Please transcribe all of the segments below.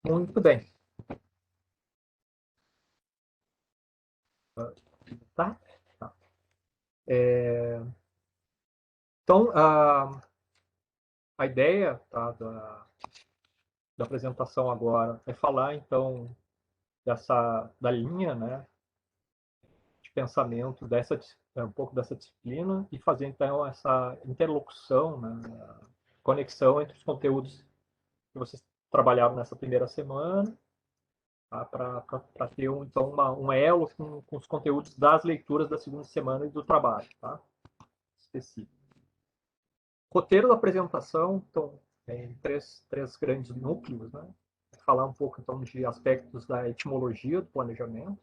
Muito bem. Tá? Tá. Então, a ideia, tá, da apresentação agora é falar, então, da linha, né, de pensamento, um pouco dessa disciplina e fazer, então, essa interlocução, né, conexão entre os conteúdos que vocês trabalharam nessa primeira semana, tá, para ter, então, um elo com os conteúdos das leituras da segunda semana e do trabalho, tá? Específico. Roteiro da apresentação, então, tem três grandes núcleos, né? Falar um pouco, então, de aspectos da etimologia do planejamento.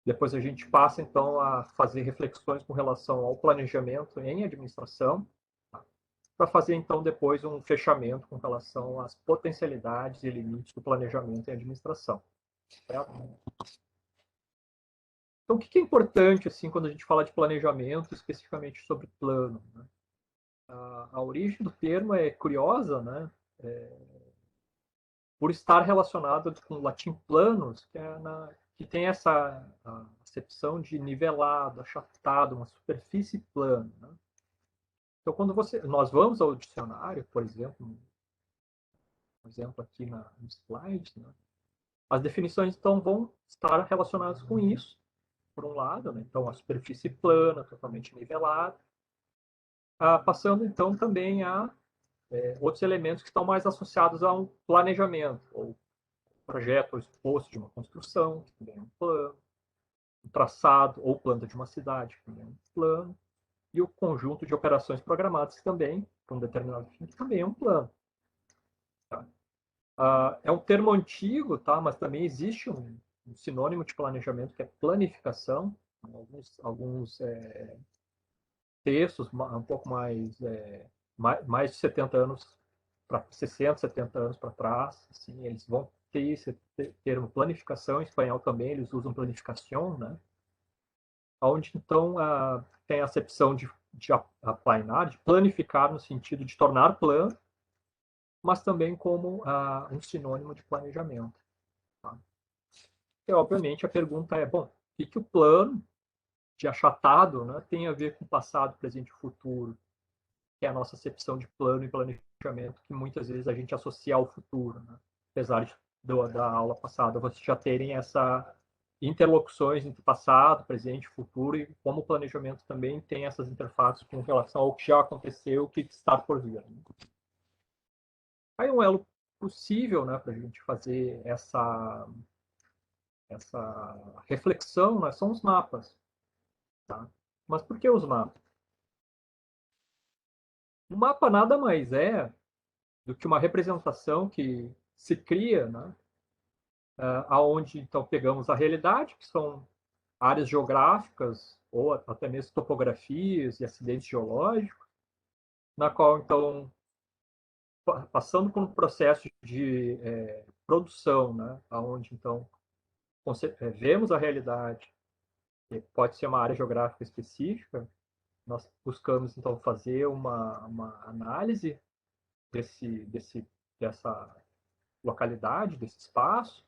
Depois a gente passa, então, a fazer reflexões com relação ao planejamento em administração, tá? Para fazer, então, depois um fechamento com relação às potencialidades e limites do planejamento em administração. Certo? Então, o que é importante, assim, quando a gente fala de planejamento, especificamente sobre plano, né? A origem do termo é curiosa, né? Por estar relacionado com o latim planus, que tem essa acepção de nivelado, achatado, uma superfície plana. Né? Então, quando nós vamos ao dicionário, por exemplo aqui no slide, né? As definições então vão estar relacionadas com isso, por um lado, né? Então a superfície plana, totalmente nivelada, passando então também a outros elementos que estão mais associados a um planejamento, ou projeto ou exposto de uma construção, que também é um plano, um traçado ou planta de uma cidade, que também é um plano, e o conjunto de operações programadas, que também, para um determinado fim, que também é um plano. Tá? É um termo antigo, tá? Mas também existe um sinônimo de planejamento, que é planificação. Alguns textos um pouco mais de 70 anos, para 60, 70 anos para trás, assim, eles vão ter esse termo planificação, em espanhol também eles usam planificação, né? Onde então tem a acepção de aplainar, de planificar no sentido de tornar plano, mas também como um sinônimo de planejamento. Tá? E, obviamente, a pergunta é, bom, o que o plano de achatado, né, tem a ver com passado, presente e futuro, que é a nossa acepção de plano e planejamento, que muitas vezes a gente associa ao futuro, né? Apesar da aula passada vocês já terem essa interlocuções entre passado, presente e futuro, e como o planejamento também tem essas interfaces com relação ao que já aconteceu, o que está por vir. Aí um elo possível, né, para a gente fazer essa reflexão, né, são os mapas. Tá? Mas por que os mapas? O mapa nada mais é do que uma representação que se cria, né, aonde então pegamos a realidade, que são áreas geográficas ou até mesmo topografias e acidentes geológicos, na qual então passando por um processo de produção, né, aonde então vemos a realidade, que pode ser uma área geográfica específica, nós buscamos então fazer uma análise dessa localidade, desse espaço,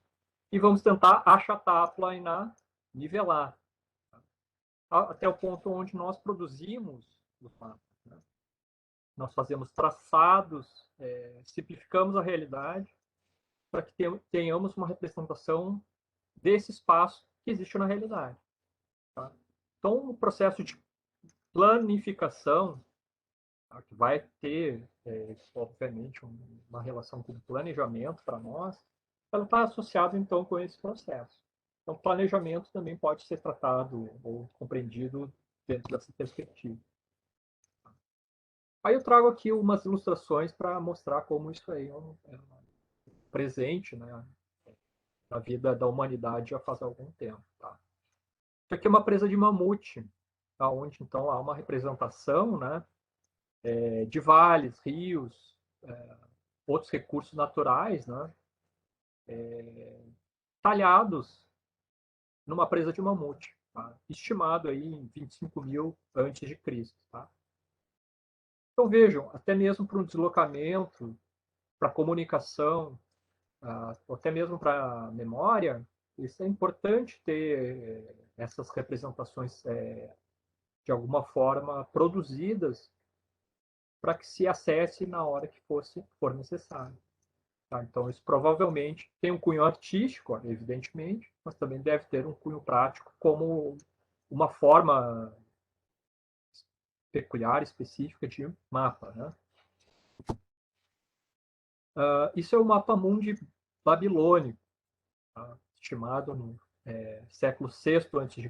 e vamos tentar achatar, aplainar, nivelar, até o ponto onde nós produzimos os mapas. Né? Nós fazemos traçados, simplificamos a realidade para que tenhamos uma representação desse espaço que existe na realidade. Tá? Então, o processo de planificação, tá, que vai ter, obviamente, uma relação com o planejamento para nós, ela está associada, então, com esse processo. Então, planejamento também pode ser tratado ou compreendido dentro dessa perspectiva. Aí eu trago aqui umas ilustrações para mostrar como isso aí é presente, né, na vida da humanidade já faz algum tempo. Tá? Isso aqui é uma presa de mamute, onde então há uma representação, né, de vales, rios, outros recursos naturais, né, talhados numa presa de mamute, tá? Estimado aí em 25.000 antes de Cristo. Tá? Então vejam, até mesmo para um deslocamento, para comunicação, ou até mesmo para a memória, isso é importante ter essas representações de alguma forma produzidas para que se acesse na hora que for necessário. Tá? Então, isso provavelmente tem um cunho artístico, evidentemente, mas também deve ter um cunho prático como uma forma peculiar, específica de mapa. Né? Isso é o mapa mundi babilônico, tá? Estimado no século VI a.C.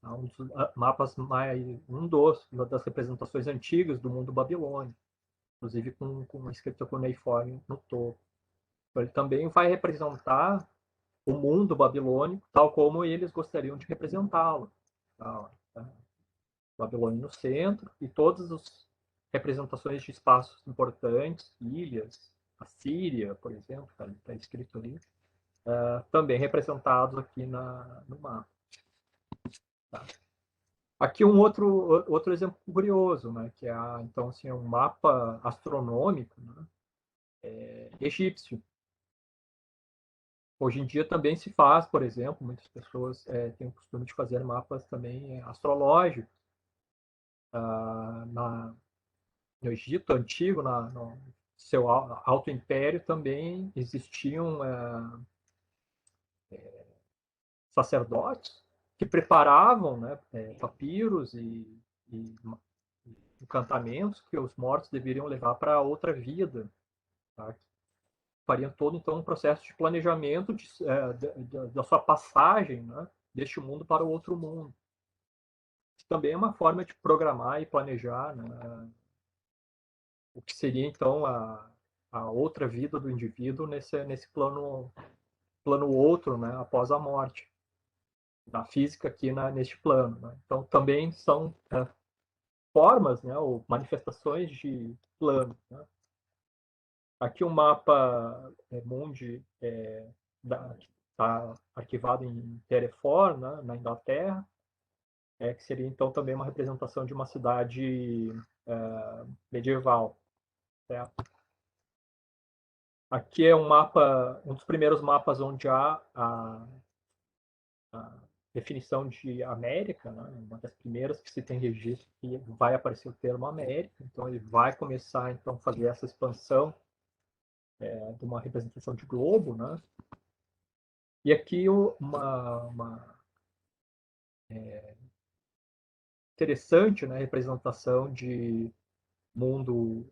Tá? Um dos mapas uma das representações antigas do mundo babilônico, inclusive com uma escrita cuneiforme no topo. Então, ele também vai representar o mundo babilônico tal como eles gostariam de representá-lo. Tá? Babilônia no centro e todas as representações de espaços importantes, ilhas, a Síria, por exemplo, está escrito ali, também representados aqui no mapa. Tá? Aqui outro exemplo curioso, né, que é então assim, um mapa astronômico, né, egípcio. Hoje em dia também se faz, por exemplo, muitas pessoas têm o costume de fazer mapas também astrológicos. No Egito antigo, no seu alto império, também existiam sacerdotes que preparavam, né, papiros e encantamentos que os mortos deveriam levar para outra vida. Tá? Fariam todo, então, um processo de planejamento da sua passagem, né, deste mundo para o outro mundo. Também é uma forma de programar e planejar, né, o que seria, então, a outra vida do indivíduo nesse plano outro, né, após a morte, da física aqui neste plano. Né? Então, também são formas, né, ou manifestações de plano. Né? Aqui o mapa mundi está arquivado em Hereford, né, na Inglaterra, que seria então também uma representação de uma cidade medieval. Certo? Aqui é um dos primeiros mapas onde há a definição de América, né? Uma das primeiras que se tem registro que vai aparecer o termo América, então ele vai começar então a fazer essa expansão de uma representação de globo, né? E aqui uma interessante, né, representação de mundo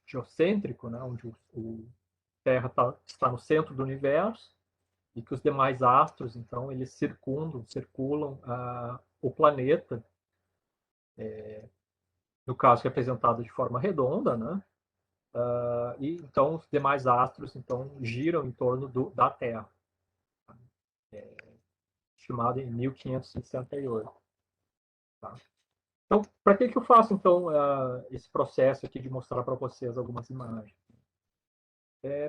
geocêntrico, né, onde o Terra está no centro do universo e que os demais astros, então, eles circulam o planeta, no caso representado de forma redonda, né? E então os demais astros então giram em torno da Terra, estimado em 1568. Tá? Então, para que eu faço então esse processo aqui de mostrar para vocês algumas imagens?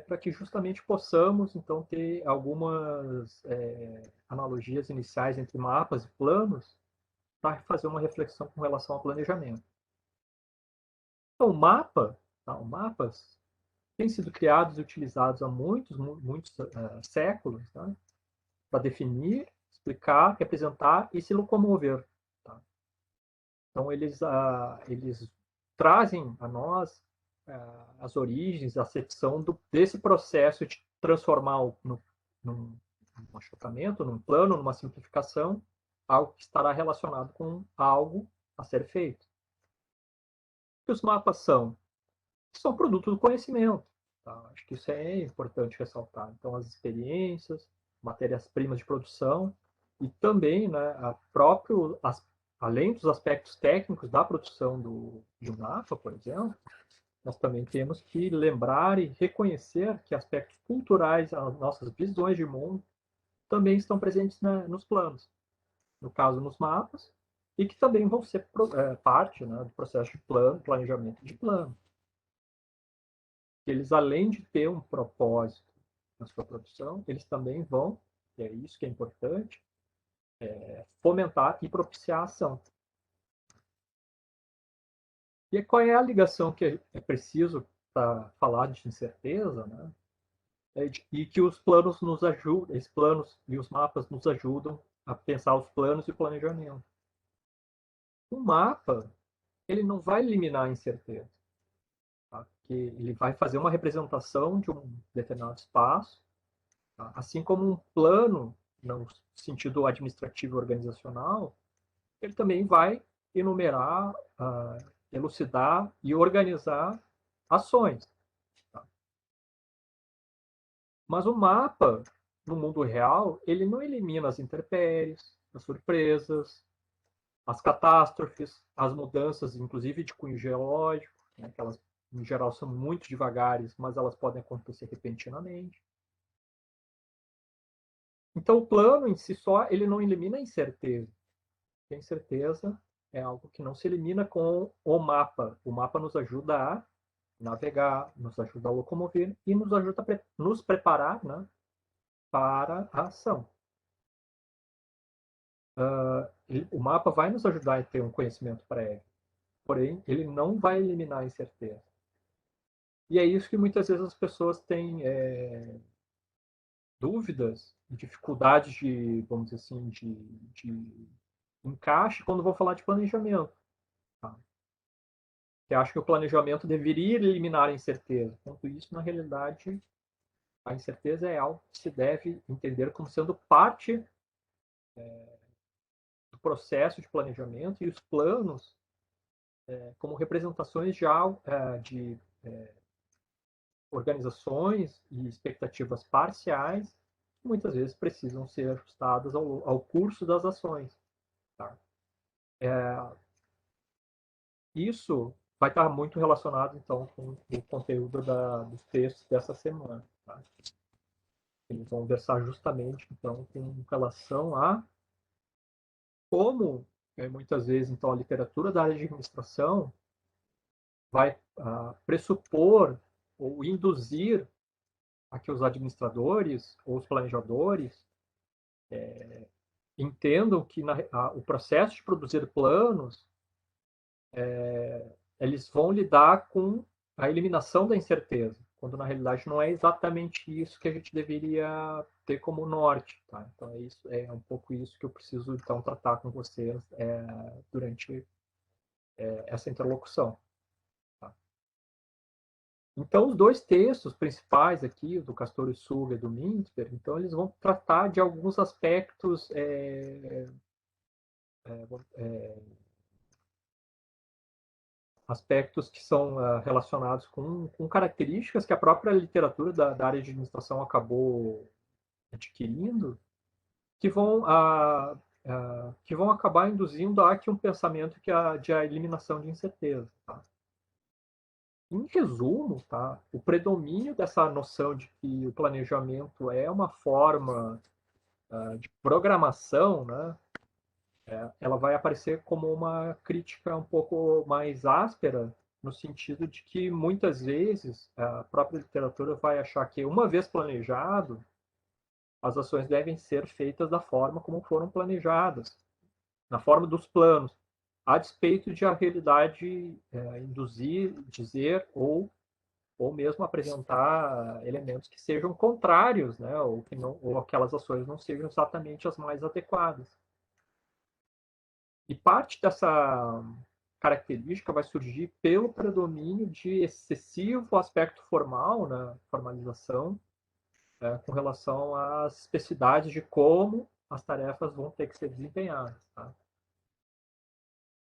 Para que justamente possamos então ter algumas analogias iniciais entre mapas e planos para fazer uma reflexão com relação ao planejamento. Então, mapas têm sido criados e utilizados há muitos séculos, tá? Para definir, explicar, representar e se locomover. Tá? Então, eles trazem a nós as origens, a acepção desse processo de transformar num achatamento, num plano, numa simplificação, algo que estará relacionado com algo a ser feito. O que os mapas são produto do conhecimento. Tá? Acho que isso é importante ressaltar. Então, as experiências, matérias-primas de produção e também, né, além dos aspectos técnicos da produção de um mapa, por exemplo, nós também temos que lembrar e reconhecer que aspectos culturais, as nossas visões de mundo, também estão presentes nos planos, no caso nos mapas, e que também vão ser parte, né, do processo de planejamento de plano. Eles, além de ter um propósito na sua produção, eles também vão, e é isso que é importante, fomentar e propiciar a ação. E qual é a ligação que é preciso para falar de incerteza, né? e que os planos nos ajudam, esses planos e os mapas nos ajudam a pensar os planos e o planejamento. O mapa, ele não vai eliminar a incerteza, tá? Porque ele vai fazer uma representação de um determinado espaço, tá? Assim como um plano, no sentido administrativo e organizacional, ele também vai enumerar, elucidar e organizar ações. Tá? Mas o mapa, no mundo real, ele não elimina as intempéries, as surpresas, as catástrofes, as mudanças, inclusive de cunho geológico, né, que elas, em geral, são muito devagares, mas elas podem acontecer repentinamente. Então, o plano em si só, ele não elimina a incerteza. A incerteza é algo que não se elimina com o mapa. O mapa nos ajuda a navegar, nos ajuda a locomover e nos ajuda a nos preparar, né, para a ação. O mapa vai nos ajudar a ter um conhecimento prévio, porém, ele não vai eliminar a incerteza. E é isso que muitas vezes as pessoas têm dúvidas, dificuldades de, vamos dizer assim, de encaixe quando vão falar de planejamento. Tá? Que acho que o planejamento deveria eliminar a incerteza. Enquanto isso, na realidade, a incerteza é algo que se deve entender como sendo parte do processo de planejamento e os planos como representações de organizações e expectativas parciais que muitas vezes precisam ser ajustadas ao curso das ações. Tá? Isso vai estar muito relacionado, então, com o conteúdo dos textos dessa semana. Tá? Eles vão versar justamente, então, com relação a como, muitas vezes, então, a literatura da área de administração vai pressupor ou induzir a que os administradores ou os planejadores entendam que o processo de produzir planos, eles vão lidar com a eliminação da incerteza, quando na realidade não é exatamente isso que a gente deveria ter como norte. Tá? Então é um pouco isso que eu preciso então tratar com vocês durante essa interlocução. Tá? Então, os dois textos principais aqui, do Castor e Suga e do Mintzberg, então eles vão tratar de alguns aspectos aspectos que são relacionados com características que a própria literatura da área de administração acabou adquirindo, que que vão acabar induzindo a que um pensamento de a eliminação de incerteza. Tá? Em resumo, tá? O predomínio dessa noção de que o planejamento é uma forma de programação, né? Ela vai aparecer como uma crítica um pouco mais áspera, no sentido de que muitas vezes a própria literatura vai achar que, uma vez planejado, as ações devem ser feitas da forma como foram planejadas, na forma dos planos, a despeito de a realidade induzir, dizer ou mesmo apresentar elementos que sejam contrários, né, ou que não, ou aquelas ações não sejam exatamente as mais adequadas. E parte dessa característica vai surgir pelo predomínio de excessivo aspecto formal, né, formalização, com relação às especificidades de como as tarefas vão ter que ser desempenhadas. Tá?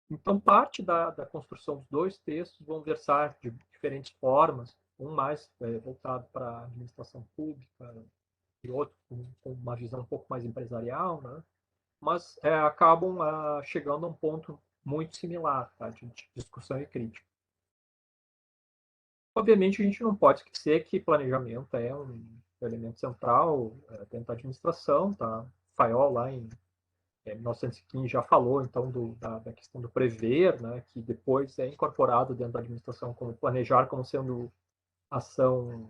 Então, parte da construção dos dois textos vão versar de diferentes formas, um mais voltado para a administração pública e outro com uma visão um pouco mais empresarial, né? Mas acabam chegando a um ponto muito similar, tá? De discussão e crítica. Obviamente, a gente não pode esquecer que planejamento é um elemento central dentro da administração. Tá? Fayol, lá em 1915, já falou então da questão do prever, né? Que depois é incorporado dentro da administração como planejar como sendo ação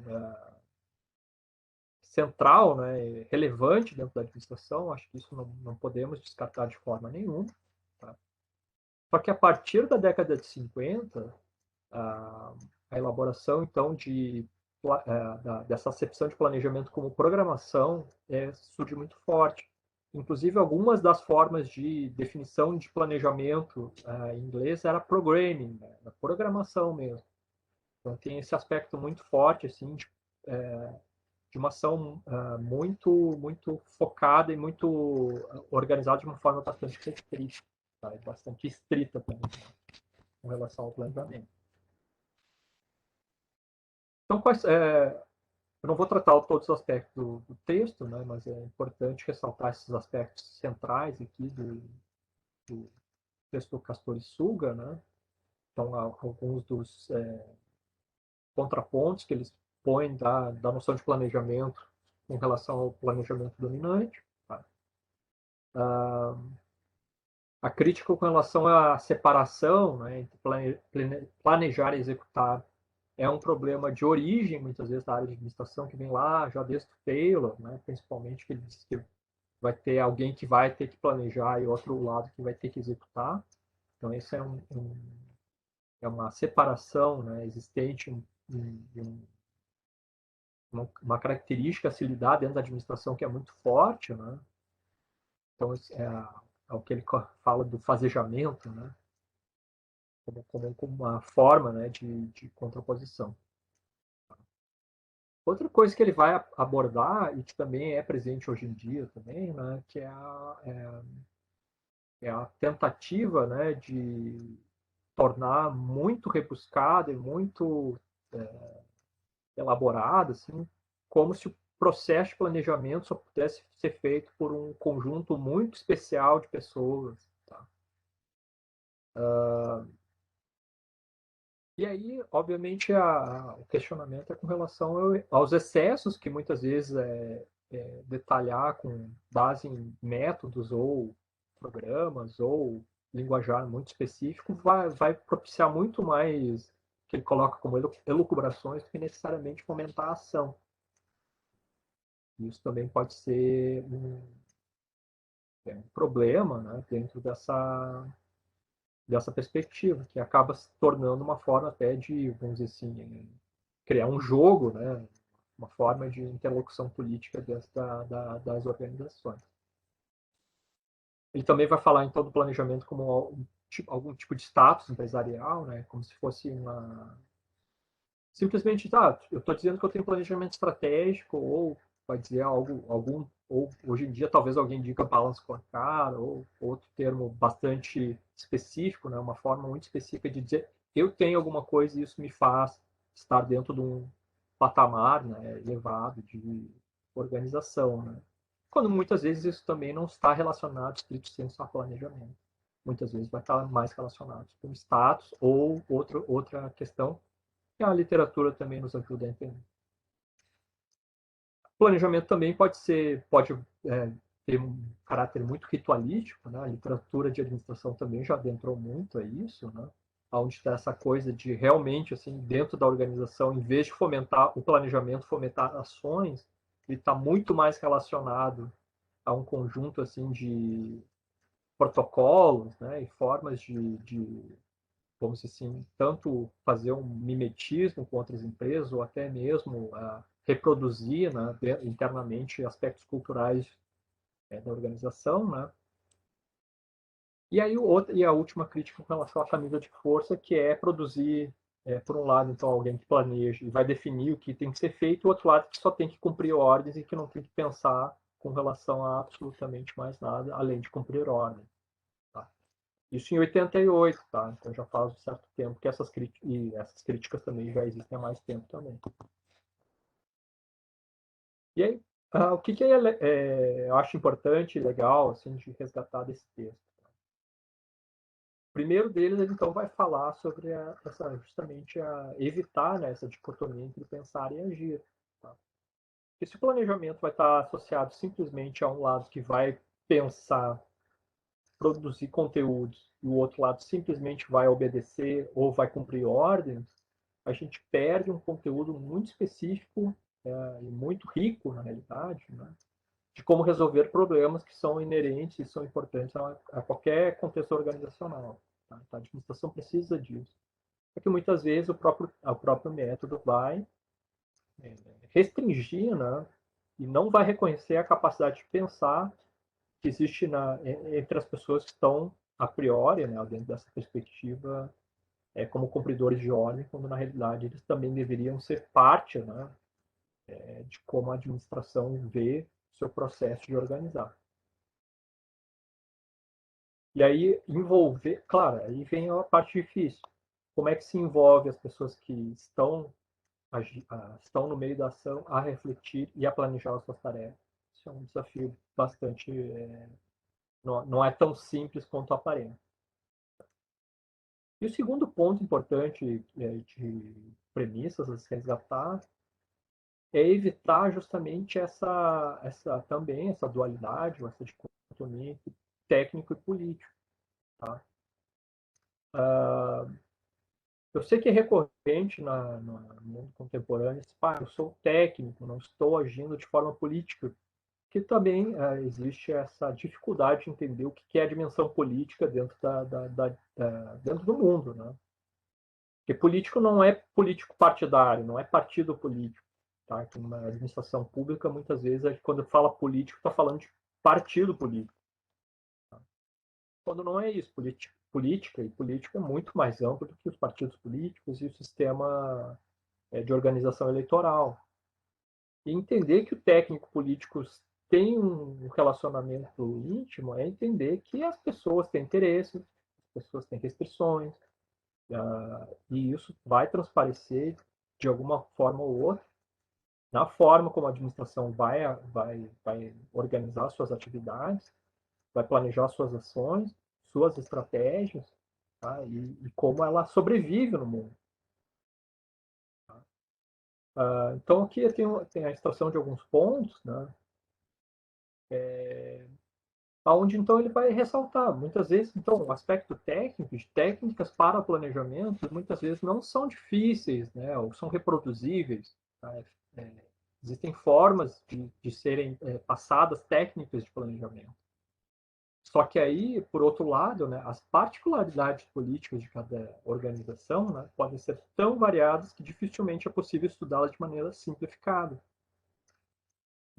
central, né, relevante dentro da administração. Acho que isso não podemos descartar de forma nenhuma. Tá? Só que a partir da década de 50, a elaboração, então, de dessa acepção de planejamento como programação surge muito forte. Inclusive, algumas das formas de definição de planejamento em inglês era programming, né? A programação mesmo. Então, tem esse aspecto muito forte assim, de uma ação muito focada e muito organizada de uma forma bastante restrita, tá? E bastante estrita também, né? Com relação ao planejamento. Então, eu não vou tratar todos os aspectos do texto, né, mas é importante ressaltar esses aspectos centrais aqui do texto do Castor e Suga, né? Então, alguns dos contrapontos que eles põem da noção de planejamento com relação ao planejamento dominante. Tá? A crítica com relação à separação, né, entre planejar e executar é um problema de origem, muitas vezes, da área de administração, que vem lá já desde o Taylor, né, principalmente, que ele diz que vai ter alguém que vai ter que planejar e outro lado que vai ter que executar. Então, isso é uma separação, né, existente, uma característica a se lidar dentro da administração que é muito forte, né? Então, é o que ele fala do fazejamento, né? Como uma forma, né, de contraposição. Outra coisa que ele vai abordar, e que também é presente hoje em dia também, né, que é a tentativa, né, de tornar muito rebuscado e muito elaborado, assim, como se o processo de planejamento só pudesse ser feito por um conjunto muito especial de pessoas. Tá? E aí, obviamente, o questionamento é com relação aos excessos que muitas vezes detalhar com base em métodos ou programas ou linguajar muito específico vai propiciar muito mais que ele coloca como elucubrações do que necessariamente fomentar a ação. Isso também pode ser um problema, né, dentro dessa perspectiva, que acaba se tornando uma forma até de, vamos dizer assim, criar um jogo, né, uma forma de interlocução política dentro das organizações. Ele também vai falar, então, do planejamento como algum tipo de status empresarial, né, como se fosse simplesmente, eu estou dizendo que eu tenho planejamento estratégico, ou vai dizer ou hoje em dia talvez alguém diga balance scorecard, ou outro termo bastante específico, né, uma forma muito específica de dizer eu tenho alguma coisa e isso me faz estar dentro de um patamar, né, elevado de organização, né? Quando muitas vezes isso também não está relacionado estrito senso a planejamento. Muitas vezes vai estar mais relacionado com status ou outra questão que a literatura também nos ajuda a entender. O planejamento também pode ter um caráter muito ritualístico, né? A literatura de administração também já adentrou muito a isso, né? Onde está essa coisa de realmente, assim, dentro da organização, em vez de fomentar o planejamento, fomentar ações, ele está muito mais relacionado a um conjunto assim de protocolos, né, e formas vamos dizer assim, tanto fazer um mimetismo com outras empresas ou até mesmo reproduzir, né, internamente aspectos culturais da organização, né? E aí a última crítica com relação à camisa de força, que é produzir, por um lado, então, alguém que planeja e vai definir o que tem que ser feito, e o outro lado que só tem que cumprir ordens e que não tem que pensar com relação a absolutamente mais nada, além de cumprir ordens. Tá? Isso em 88, tá? Então já faz um certo tempo que essas críticas também já existem há mais tempo também. E aí, o que eu acho importante e legal assim, de resgatar desse texto? O primeiro deles, ele então vai falar sobre justamente evitar, né, essa dicotomia entre pensar e agir. Tá? Porque se o planejamento vai estar associado simplesmente a um lado que vai pensar, produzir conteúdos, e o outro lado simplesmente vai obedecer ou vai cumprir ordens, a gente perde um conteúdo muito específico e muito rico, na realidade, né, de como resolver problemas que são inerentes e são importantes a qualquer contexto organizacional. Tá? A administração precisa disso. Porque muitas vezes o próprio método vai restringir, né? E não vai reconhecer a capacidade de pensar que existe entre as pessoas que estão a priori, né, dentro dessa perspectiva, como cumpridores de ordem, quando na realidade eles também deveriam ser parte, né, de como a administração vê o seu processo de organizar. E aí envolver, claro, aí vem a parte difícil. Como é que se envolve as pessoas que estão no meio da ação a refletir e a planejar as suas tarefas? Isso é um desafio bastante, não é tão simples quanto aparenta. E o segundo ponto importante de premissas a se resgatar é evitar justamente também essa dualidade, ou essa dicotomia entre técnico e político. Tá? Eu sei que é recorrente no mundo contemporâneo, eu sou técnico, não estou agindo de forma política, que também existe essa dificuldade de entender o que é a dimensão política dentro, dentro do mundo. Né? Porque político não é político partidário, não é partido político. Tá? Então, uma administração pública, muitas vezes, quando fala político, está falando de partido político. Tá? Quando não é isso, política e político é muito mais amplo do que os partidos políticos e o sistema de organização eleitoral. E entender que o técnico político tem um relacionamento íntimo é entender que as pessoas têm interesses, as pessoas têm restrições, e isso vai transparecer de alguma forma ou outra na forma como a administração vai organizar suas atividades, vai planejar suas ações, suas estratégias, tá? E como ela sobrevive no mundo. Então, aqui tem a extração de alguns pontos, né? Onde então ele vai ressaltar muitas vezes então o aspecto técnico de técnicas para o planejamento muitas vezes não são difíceis, né, ou são reproduzíveis, tá? é, Existem formas de serem passadas técnicas de planejamento, só que aí por outro lado, né, as particularidades políticas de cada organização, né, podem ser tão variadas que dificilmente é possível estudá-las de maneira simplificada.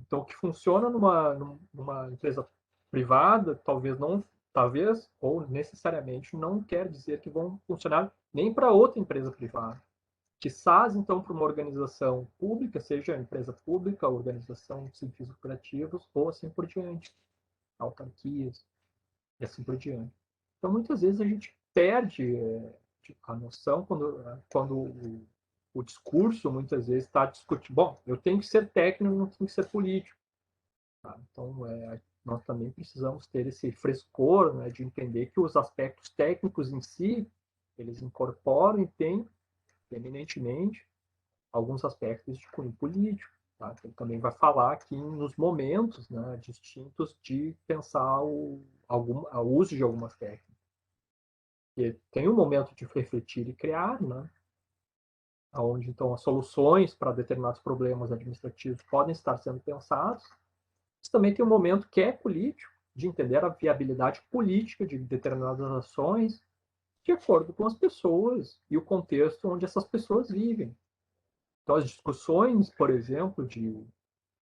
Então, o que funciona numa empresa privada, talvez ou necessariamente não quer dizer que vão funcionar nem para outra empresa privada. Quizás, então, para uma organização pública, seja empresa pública, organização sem fins lucrativos, ou assim por diante, autarquias, e assim por diante. Então, muitas vezes a gente perde a noção quando o discurso, muitas vezes, está discutindo. Bom, eu tenho que ser técnico, não tenho que ser político. Tá? Então, nós também precisamos ter esse frescor, né, de entender que os aspectos técnicos em si, eles incorporam e têm, eminentemente, alguns aspectos de cunho político. Tá? Ele também vai falar aqui nos momentos, né, distintos de pensar o uso de algumas técnicas. E tem um momento de refletir e criar, né, onde então as soluções para determinados problemas administrativos podem estar sendo pensados. Mas também tem um momento que é político, de entender a viabilidade política de determinadas ações de acordo com as pessoas e o contexto onde essas pessoas vivem. Então, as discussões, por exemplo,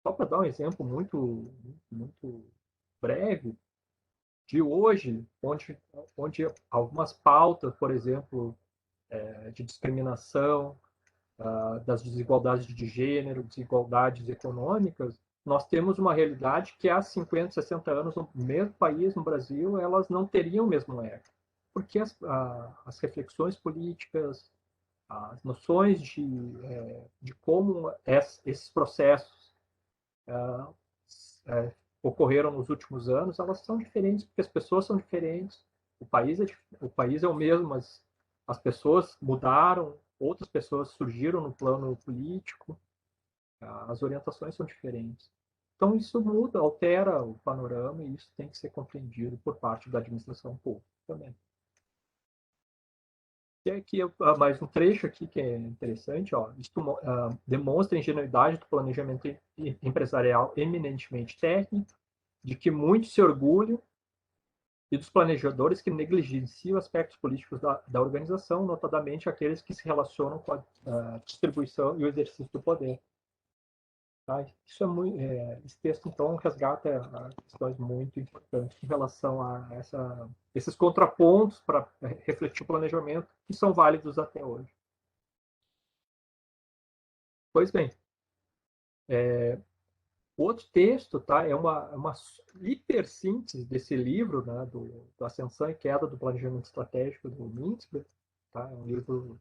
só para dar um exemplo muito breve, de hoje, onde algumas pautas, por exemplo, de discriminação, das desigualdades de gênero, desigualdades econômicas, nós temos uma realidade que há 50, 60 anos, no mesmo país, no Brasil, elas não teriam o mesmo eco. Porque as reflexões políticas, as noções de como esses processos ocorreram nos últimos anos, elas são diferentes, porque as pessoas são diferentes, o país é o mesmo, mas as pessoas mudaram, outras pessoas surgiram no plano político, as orientações são diferentes. Então, isso muda, altera o panorama e isso tem que ser compreendido por parte da administração pública também. E aqui mais um trecho aqui que é interessante, ó. Isto demonstra a ingenuidade do planejamento empresarial eminentemente técnico, de que muitos se orgulham, e dos planejadores que negligenciam aspectos políticos da organização, notadamente aqueles que se relacionam com a distribuição e o exercício do poder. Tá? Isso é muito, esse texto, então, resgata questões muito importantes em relação a esses contrapontos para refletir o planejamento que são válidos até hoje. Pois bem, o outro texto, tá, é uma hipersíntese desse livro, né, do Ascensão e Queda do Planejamento Estratégico do Mintzberg. Tá? É um livro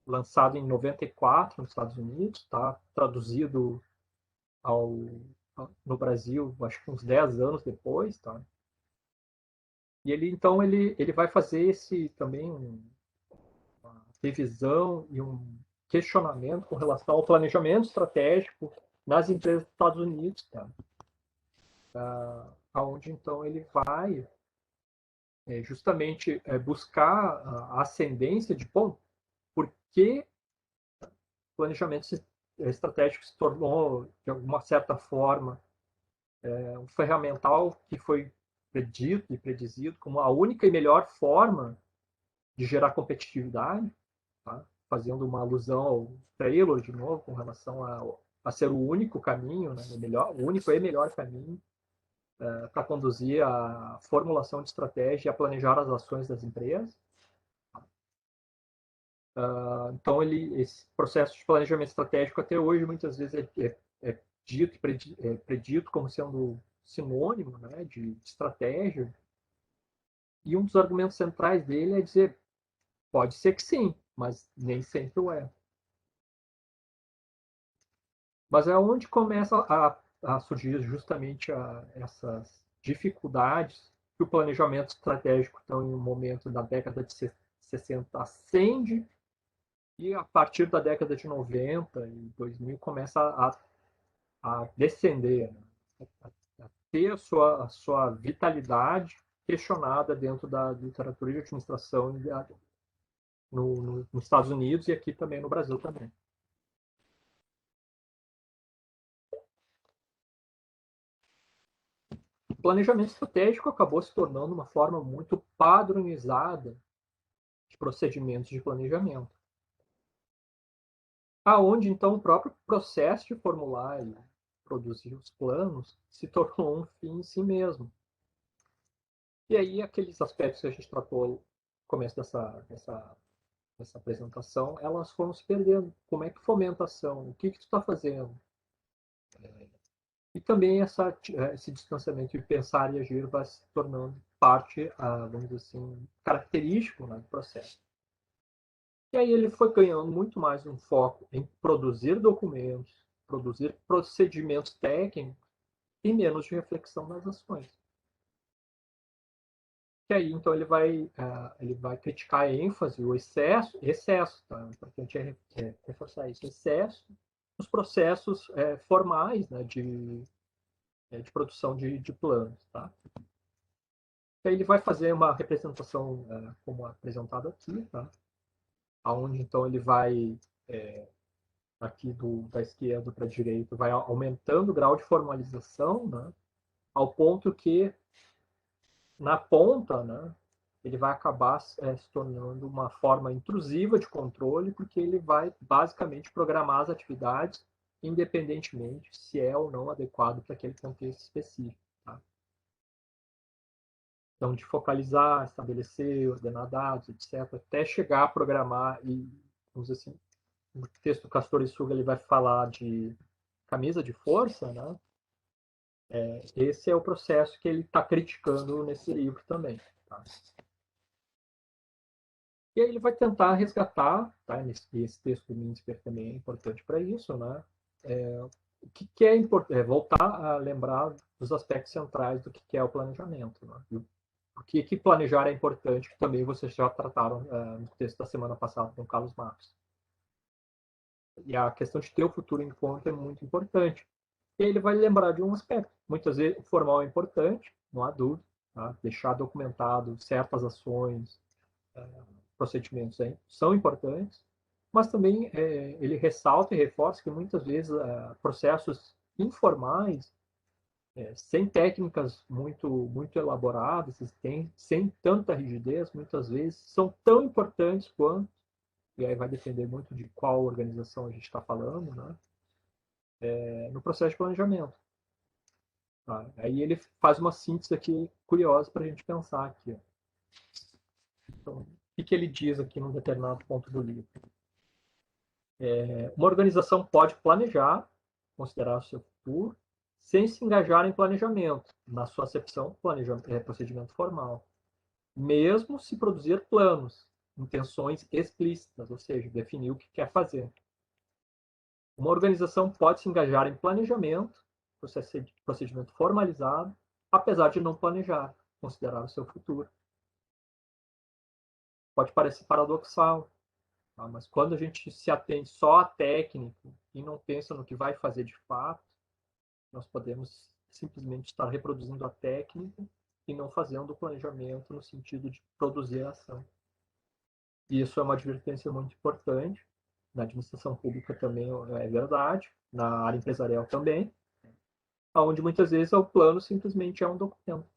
lançado em 94 nos Estados Unidos, tá? Traduzido ao, no Brasil, acho que uns 10 anos depois. Tá? E então ele vai fazer esse também uma revisão e um questionamento com relação ao planejamento estratégico nas empresas dos Estados Unidos. Tá? Aonde então ele vai justamente buscar a ascendência de, bom, por que o planejamento estratégico se tornou, de alguma certa forma, um ferramental que foi predito e predizido como a única e melhor forma de gerar competitividade, tá? Fazendo uma alusão ao Taylor, de novo, com relação a ser o único caminho, né? O único e melhor caminho para conduzir a formulação de estratégia e a planejar as ações das empresas. Então, esse processo de planejamento estratégico até hoje muitas vezes é dito, predito como sendo sinônimo, né, de estratégia. E um dos argumentos centrais dele é dizer, pode ser que sim, mas nem sempre o é. Mas é onde começa a surgir justamente essas dificuldades que o planejamento estratégico, então, em um momento da década de 60, ascende, e a partir da década de 90 e 2000 começa a descender, né? A ter a sua vitalidade questionada dentro da literatura de administração nos Estados Unidos e aqui também no Brasil também. O planejamento estratégico acabou se tornando uma forma muito padronizada de procedimentos de planejamento, aonde então o próprio processo de formular e produzir os planos se tornou um fim em si mesmo. E aí aqueles aspectos que a gente tratou no começo dessa apresentação, elas foram se perdendo. Como é que fomenta a ação? O que tu está fazendo? E também esse distanciamento de pensar e agir vai se tornando parte, vamos dizer assim, característico, né, do processo. E aí ele foi ganhando muito mais um foco em produzir documentos, produzir procedimentos técnicos e menos de reflexão nas ações. E aí, então, ele vai criticar a ênfase, o excesso, tá? É importante reforçar isso, excesso nos processos formais, né, de produção de planos. Tá? E aí ele vai fazer uma representação como apresentado aqui, tá? Onde, então, ele vai, aqui da esquerda para a direita, vai aumentando o grau de formalização, né? Ao ponto que, na ponta, né, ele vai acabar se tornando uma forma intrusiva de controle, porque ele vai basicamente programar as atividades independentemente se é ou não adequado para aquele contexto específico. Tá? Então, de focalizar, estabelecer, ordenar dados, etc., até chegar a programar e, vamos dizer assim, no texto do Castor e Suga ele vai falar de camisa de força, né? Esse é o processo que ele está criticando nesse livro também. Tá? E aí ele vai tentar resgatar, tá? Esse texto do Mintzberg também é importante para isso, né? O que é importante, voltar a lembrar dos aspectos centrais do que é o planejamento, né? E por que planejar é importante, que também vocês já trataram no texto da semana passada com o Carlos Marcos. E a questão de ter o futuro em conta é muito importante. E aí ele vai lembrar de um aspecto. Muitas vezes o formal é importante, não há dúvida, tá? Deixar documentado certas ações, procedimentos são importantes, mas também ele ressalta e reforça que muitas vezes processos informais, sem técnicas muito elaboradas, sem tanta rigidez, muitas vezes são tão importantes quanto, e aí vai depender muito de qual organização a gente está falando, né? no processo de planejamento. Tá? Aí ele faz uma síntese aqui curiosa para a gente pensar aqui. Ó. Então, o que ele diz aqui num determinado ponto do livro? Uma organização pode planejar, considerar o seu futuro, sem se engajar em planejamento, na sua acepção, planejamento é procedimento formal, mesmo se produzir planos, intenções explícitas, ou seja, definir o que quer fazer. Uma organização pode se engajar em planejamento, procedimento formalizado, apesar de não planejar, considerar o seu futuro. Pode parecer paradoxal, tá? Mas quando a gente se atende só à técnica e não pensa no que vai fazer de fato, nós podemos simplesmente estar reproduzindo a técnica e não fazendo o planejamento no sentido de produzir a ação. E isso é uma advertência muito importante. Na administração pública também é verdade, na área empresarial também, onde muitas vezes o plano simplesmente é um documento.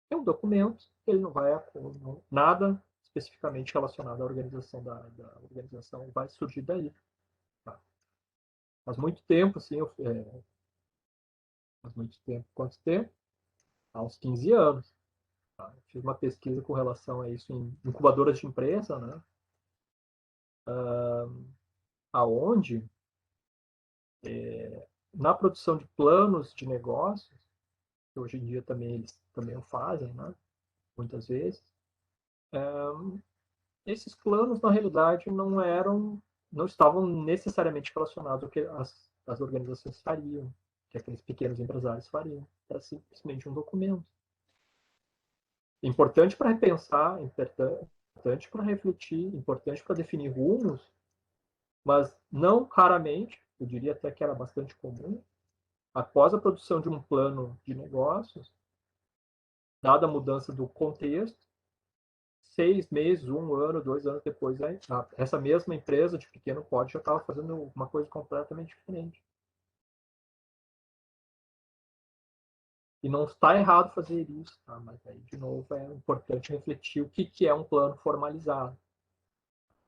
É um documento, ele não vai nada especificamente relacionado à organização da organização vai surgir daí. Tá? Faz muito tempo, assim, faz muito tempo. Quanto tempo? Há uns 15 anos. Tá? Eu fiz uma pesquisa com relação a isso em incubadoras de empresa, né? Aonde na produção de planos de negócios, que hoje em dia também eles também o fazem, né? Muitas vezes, esses planos na realidade não estavam necessariamente relacionados ao que as organizações fariam, que aqueles pequenos empresários fariam. Era simplesmente um documento. Importante para repensar, importante para refletir, importante para definir rumos, mas não raramente, eu diria até que era bastante comum, após a produção de um plano de negócios, dada a mudança do contexto, 6 meses, 1 ano, 2 anos depois, essa mesma empresa de pequeno porte já estava fazendo uma coisa completamente diferente. E não está errado fazer isso, tá? Mas aí, de novo, é importante refletir o que é um plano formalizado.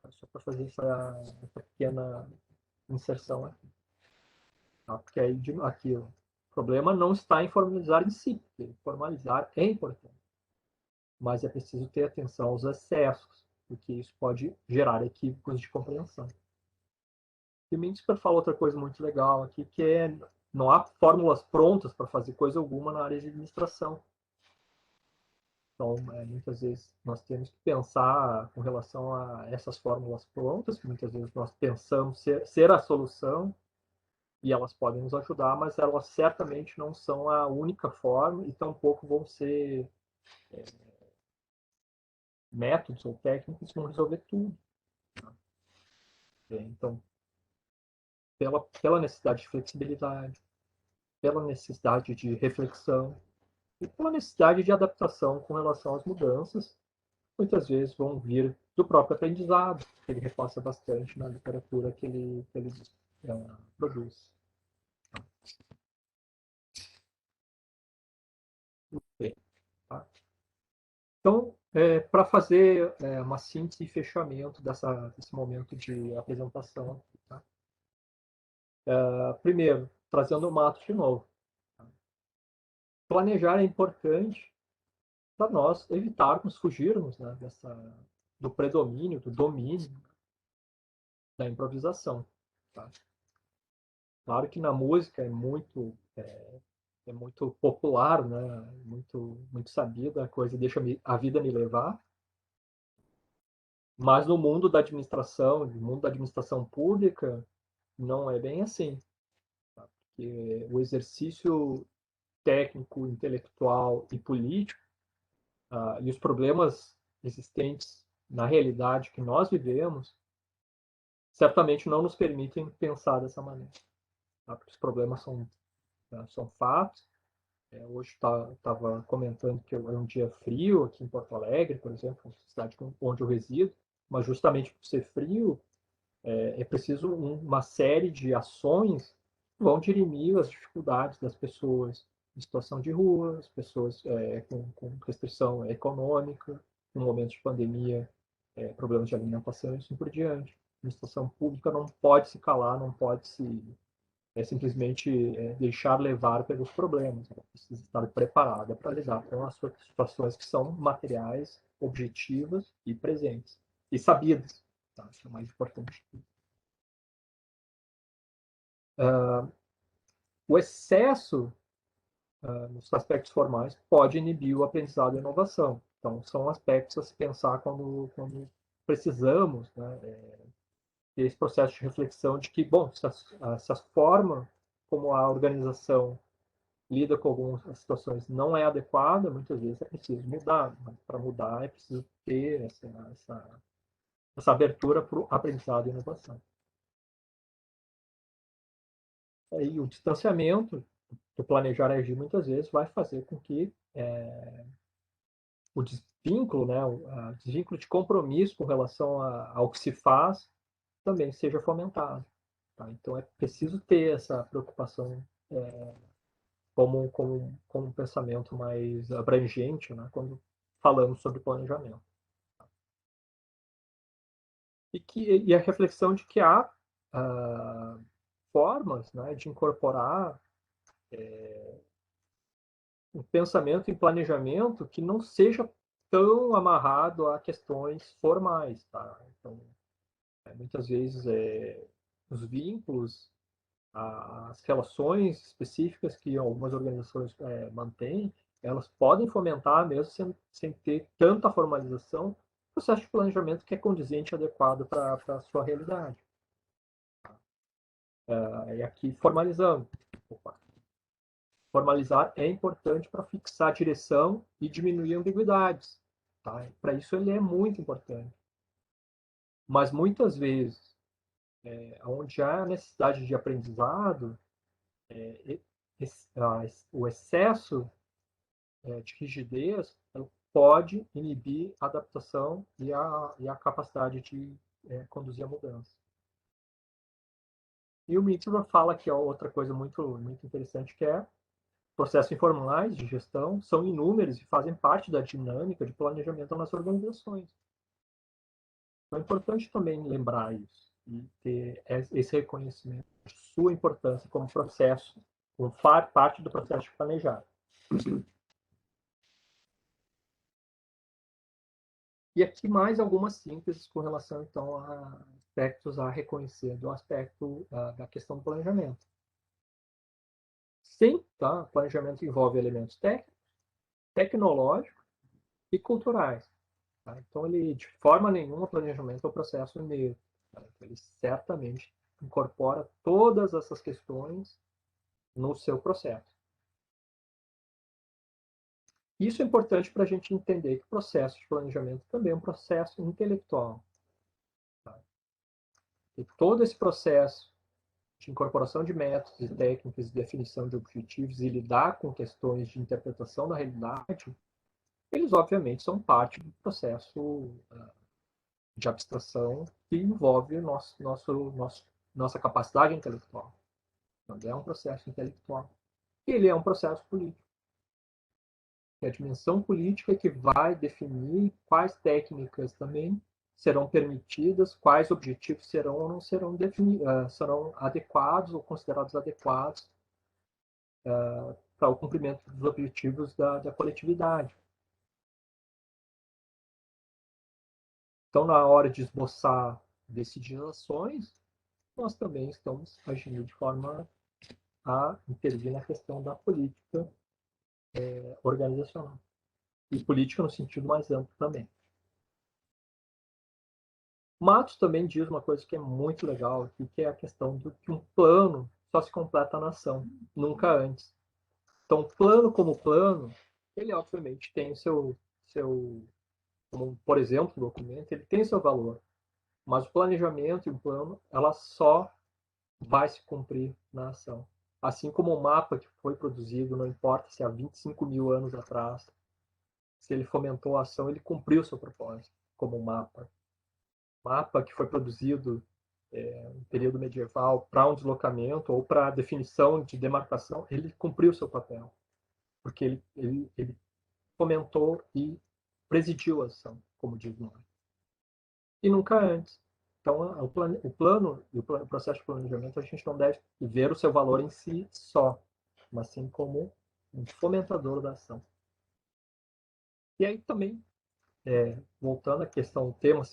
Só para fazer essa pequena inserção aqui. Tá? Porque aí, aqui, o problema não está em formalizar em si, porque formalizar é importante. Mas é preciso ter atenção aos excessos, porque isso pode gerar equívocos de compreensão. E o Mintzper fala outra coisa muito legal aqui, que é não há fórmulas prontas para fazer coisa alguma na área de administração. Então, muitas vezes nós temos que pensar com relação a essas fórmulas prontas, que muitas vezes nós pensamos ser a solução, e elas podem nos ajudar, mas elas certamente não são a única forma e tampouco vão ser métodos ou técnicas que vão resolver tudo. Então, pela necessidade de flexibilidade, pela necessidade de reflexão e pela necessidade de adaptação com relação às mudanças, muitas vezes vão vir do próprio aprendizado, que ele repassa bastante na literatura que ele produz. Bem, tá? Então, para fazer uma síntese e fechamento desse momento de apresentação, tá? Primeiro, trazendo o Matos de novo. Tá? Planejar é importante para nós evitarmos, fugirmos, né, do predomínio, do domínio da improvisação. Tá? Claro que na música é muito popular, né? Muito sabida a coisa, deixa a vida me levar. Mas no mundo da administração, no mundo da administração pública, não é bem assim. Tá? Porque o exercício técnico, intelectual e político e os problemas existentes na realidade que nós vivemos certamente não nos permitem pensar dessa maneira. Tá? Porque os problemas são fatos. Hoje estava comentando que é um dia frio aqui em Porto Alegre, por exemplo, cidade onde eu resido, mas justamente por ser frio, é preciso uma série de ações que vão dirimir as dificuldades das pessoas em situação de rua, as pessoas com restrição econômica, no momento de pandemia, problemas de alimentação e assim por diante. A administração pública não pode se calar, não pode se é simplesmente deixar levar pelos problemas. Ela precisa estar preparada para lidar com as situações que são materiais, objetivas e presentes. E sabidas. Tá? Isso é o mais importante. O excesso nos aspectos formais pode inibir o aprendizado e a inovação. Então, são aspectos a se pensar quando precisamos, né, ter esse processo de reflexão de que, bom, se a forma como a organização lida com algumas situações não é adequada, muitas vezes é preciso mudar. Mas para mudar é preciso ter essa abertura para o aprendizado e inovação. Aí o distanciamento do planejar e agir muitas vezes vai fazer com que o desvínculo, né, o desvínculo de compromisso com relação ao que se faz também seja fomentado. Tá? Então é preciso ter essa preocupação como um pensamento mais abrangente, né, quando falamos sobre planejamento. E a reflexão de que há formas, né, de incorporar um pensamento em planejamento que não seja tão amarrado a questões formais. Tá? Então, muitas vezes os vínculos, as relações específicas que algumas organizações mantêm, elas podem fomentar, mesmo sem ter tanta formalização, o processo de planejamento que é condizente e adequado para a sua realidade. E aqui formalizando. Formalizar é importante para fixar a direção e diminuir ambiguidades. Tá? Para isso ele é muito importante. Mas muitas vezes, onde há necessidade de aprendizado, o excesso de rigidez pode inibir a adaptação e a capacidade de conduzir a mudança. E o Mitzvah fala que é outra coisa muito, muito interessante, que é processos informais de gestão são inúmeros e fazem parte da dinâmica de planejamento nas organizações. Então é importante também lembrar isso e ter esse reconhecimento de sua importância como processo, como parte do processo de planejar. E aqui mais algumas sínteses com relação, então, a aspectos a reconhecer do aspecto da questão do planejamento. Sim, tá? O planejamento envolve elementos técnicos, tecnológicos e culturais. Tá? Então, ele, de forma nenhuma, o planejamento é um processo neutro. Tá? Então, ele certamente incorpora todas essas questões no seu processo. Isso é importante para a gente entender que o processo de planejamento também é um processo intelectual. Tá? E todo esse processo de incorporação de métodos e técnicas de definição de objetivos e lidar com questões de interpretação da realidade, eles obviamente são parte do processo de abstração que envolve nossa capacidade intelectual. Então, é um processo intelectual. E ele é um processo político. É a dimensão política que vai definir quais técnicas também serão permitidas, quais objetivos serão ou não serão serão adequados ou considerados adequados para o cumprimento dos objetivos da coletividade. Então, na hora de esboçar decidir ações, nós também estamos agindo de forma a intervir na questão da política organizacional. E política no sentido mais amplo também. Matos também diz uma coisa que é muito legal aqui, que é a questão de que um plano só se completa na ação, nunca antes. Então, plano como plano, ele obviamente tem como, por exemplo, o documento, ele tem seu valor. Mas o planejamento e o plano, ela só vai se cumprir na ação. Assim como o mapa que foi produzido, não importa se há 25 mil anos atrás, se ele fomentou a ação, ele cumpriu seu propósito como mapa. Mapa que foi produzido no período medieval para um deslocamento ou para definição de demarcação, ele cumpriu seu papel, porque ele fomentou e presidiu a ação, como diz o nome. E nunca antes. Então, o processo de planejamento, a gente não deve ver o seu valor em si só, mas sim como um fomentador da ação. E aí também, voltando à questão, o tema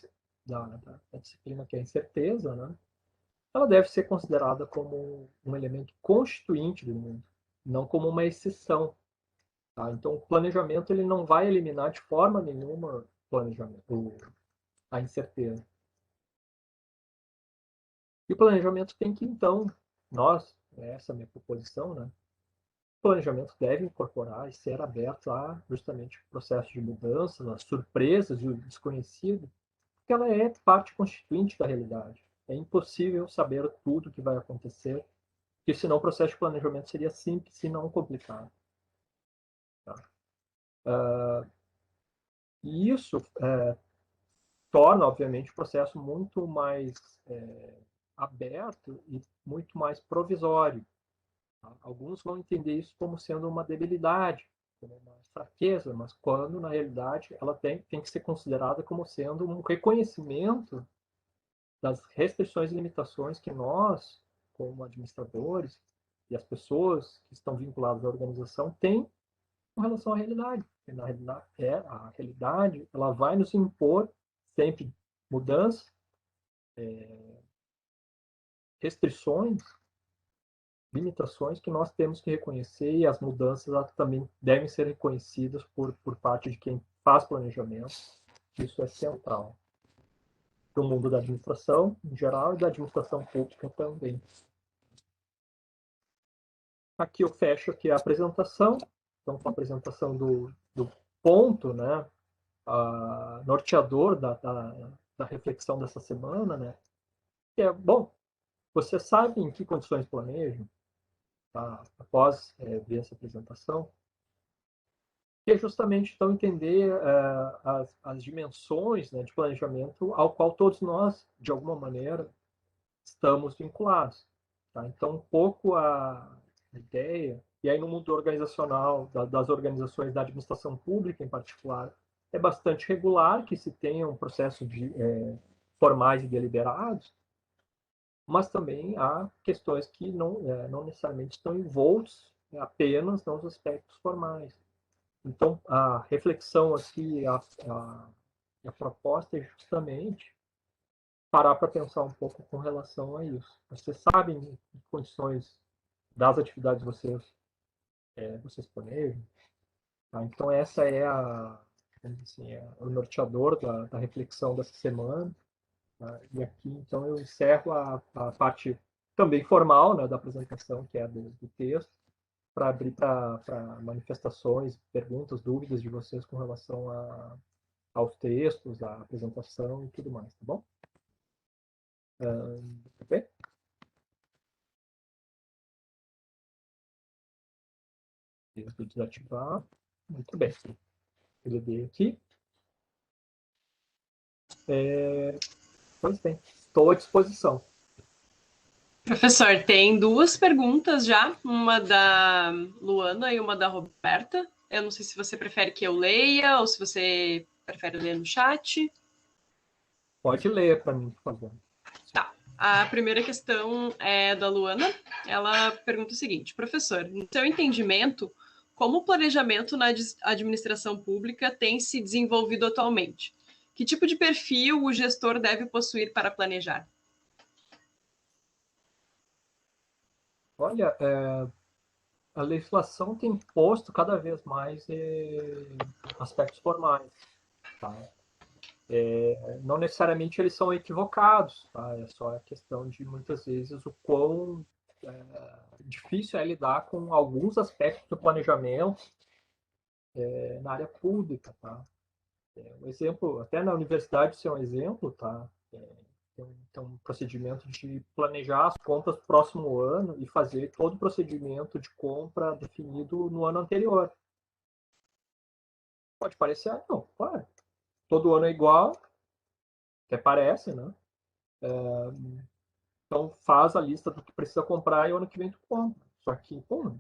da disciplina, que é a incerteza, né? Ela deve ser considerada como um elemento constituinte do mundo, não como uma exceção. Tá? Então, o planejamento ele não vai eliminar de forma nenhuma a incerteza. E o planejamento tem que, então, essa é a minha proposição, né? O planejamento deve incorporar e ser aberto a justamente o processo de mudança, as surpresas e o desconhecido, porque ela é parte constituinte da realidade. É impossível saber tudo o que vai acontecer, porque senão o processo de planejamento seria simples e não complicado. Tá? E isso torna, obviamente, o processo muito mais aberto e muito mais provisório. Tá? Alguns vão entender isso como sendo uma debilidade, como uma fraqueza, mas quando, na realidade, ela tem que ser considerada como sendo um reconhecimento das restrições e limitações que nós, como administradores, e as pessoas que estão vinculadas à organização têm com relação à realidade. Porque, na realidade, a realidade ela vai nos impor sempre mudanças, restrições, limitações que nós temos que reconhecer, e as mudanças também devem ser reconhecidas por parte de quem faz planejamento. Isso é central para o mundo da administração em geral e da administração pública também. Aqui eu fecho aqui a apresentação, então com a apresentação do ponto, né, norteador da reflexão dessa semana, né, que é, bom, você sabe em que condições planejam, tá, após ver essa apresentação, que é justamente, então, entender as dimensões, né, de planejamento ao qual todos nós, de alguma maneira, estamos vinculados. Tá? Então, um pouco a ideia, e aí no mundo organizacional, das organizações da administração pública em particular, é bastante regular que se tenha um processo de formais e deliberados, mas também há questões que não necessariamente estão envoltos apenas nos aspectos formais. Então, a reflexão aqui, a proposta é justamente parar para pensar um pouco com relação a isso. Vocês sabem em que condições das atividades vocês planejam? Tá? Então, essa é assim, o norteador da reflexão dessa semana. Tá? E aqui, então, eu encerro a parte também formal, né, da apresentação, que é do texto, para abrir para manifestações, perguntas, dúvidas de vocês com relação aos textos, à apresentação e tudo mais, tá bom? Tá bem? Vou desativar. Muito bem. Eu dei aqui. Pois bem, estou à disposição. Professor, tem duas perguntas já, uma da Luana e uma da Roberta. Eu não sei se você prefere que eu leia ou se você prefere ler no chat. Pode ler para mim, por favor. Tá. A primeira questão é da Luana. Ela pergunta o seguinte: professor, no seu entendimento, como o planejamento na administração pública tem se desenvolvido atualmente? Que tipo de perfil o gestor deve possuir para planejar? Olha, a legislação tem posto cada vez mais aspectos formais. Tá? Não necessariamente eles são equivocados. Tá? É só a questão de, muitas vezes, o quão difícil é lidar com alguns aspectos do planejamento na área pública. Tá? Um exemplo, até na universidade, isso é um exemplo, tá? Tem um procedimento de planejar as compras do próximo ano e fazer todo o procedimento de compra definido no ano anterior. Pode parecer, não, claro, todo ano é igual, até parece, né? Então faz a lista do que precisa comprar e o ano que vem tu compra. Só que, pô,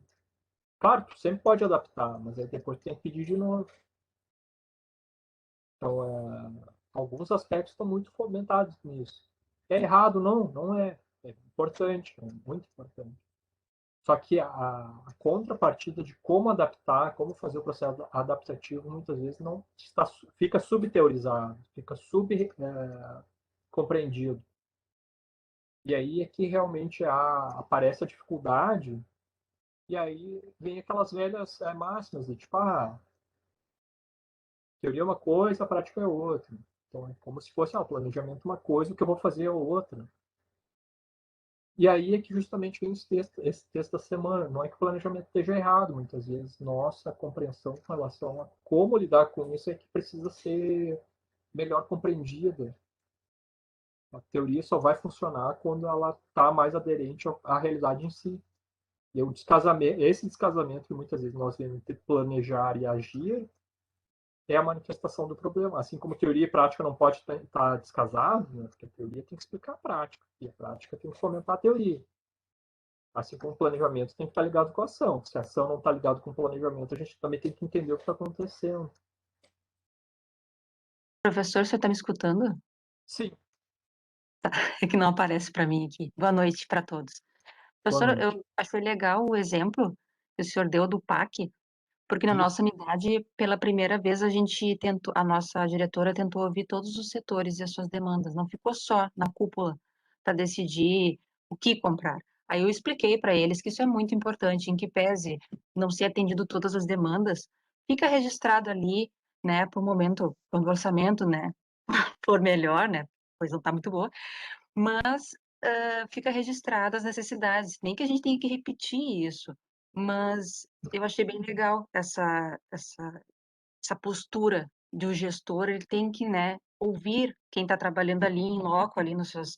claro, tu sempre pode adaptar, mas aí depois tu tem que pedir de novo. Então, alguns aspectos estão muito fomentados nisso. É errado? Não, não é. É importante, é muito importante. Só que a contrapartida de como adaptar, como fazer o processo adaptativo, muitas vezes não está, fica subteorizado, fica compreendido. E aí é que realmente aparece a dificuldade, e aí vem aquelas velhas máximas de tipo, teoria é uma coisa, a prática é outra. Então é como se fosse o planejamento uma coisa, o que eu vou fazer é outra. E aí é que justamente vem esse texto da semana. Não é que o planejamento esteja errado, muitas vezes. Nossa compreensão com relação a como lidar com isso é que precisa ser melhor compreendida. A teoria só vai funcionar quando ela está mais aderente à realidade em si. E esse descasamento que muitas vezes nós vemos entre planejar e agir é a manifestação do problema. Assim como teoria e prática não pode estar descasados, né? Porque a teoria tem que explicar a prática e a prática tem que fomentar a teoria. Assim como o planejamento tem que estar ligado com a ação. Se a ação não está ligada com o planejamento, a gente também tem que entender o que está acontecendo. Professor, você está me escutando? Sim. É que não aparece para mim aqui. Boa noite para todos. Boa Professor, noite. eu achei legal o exemplo que o senhor deu do PAC, porque na nossa unidade, pela primeira vez, a nossa diretora tentou ouvir todos os setores e as suas demandas. Não ficou só na cúpula para decidir o que comprar. Aí eu expliquei para eles que isso é muito importante, em que pese não ser atendido todas as demandas, fica registrado ali, né, para o momento, quando o orçamento, né, for melhor, né, pois não está muito boa, mas fica registrada as necessidades. Nem que a gente tenha que repetir isso, mas eu achei bem legal essa postura do gestor. Ele tem que, né, ouvir quem está trabalhando ali em loco, ali nos seus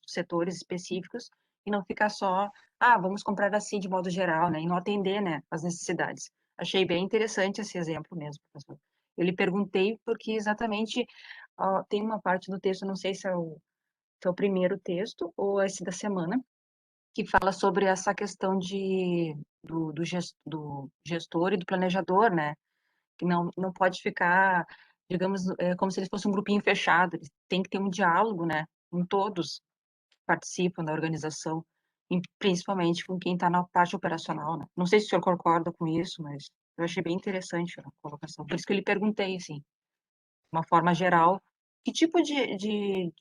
setores específicos, e não ficar só, vamos comprar assim de modo geral, né, e não atender, né, as necessidades. Achei bem interessante esse exemplo mesmo, professor. Eu lhe perguntei porque exatamente tem uma parte do texto, não sei se é o primeiro texto ou esse da semana, que fala sobre essa questão do gestor e do planejador, né? Que não pode ficar, digamos, como se eles fossem um grupinho fechado, eles têm que ter um diálogo, né? Com todos que participam da organização, e principalmente com quem está na parte operacional, né? Não sei se o senhor concorda com isso, mas eu achei bem interessante a colocação. Por isso que eu lhe perguntei, assim, de uma forma geral, que tipo de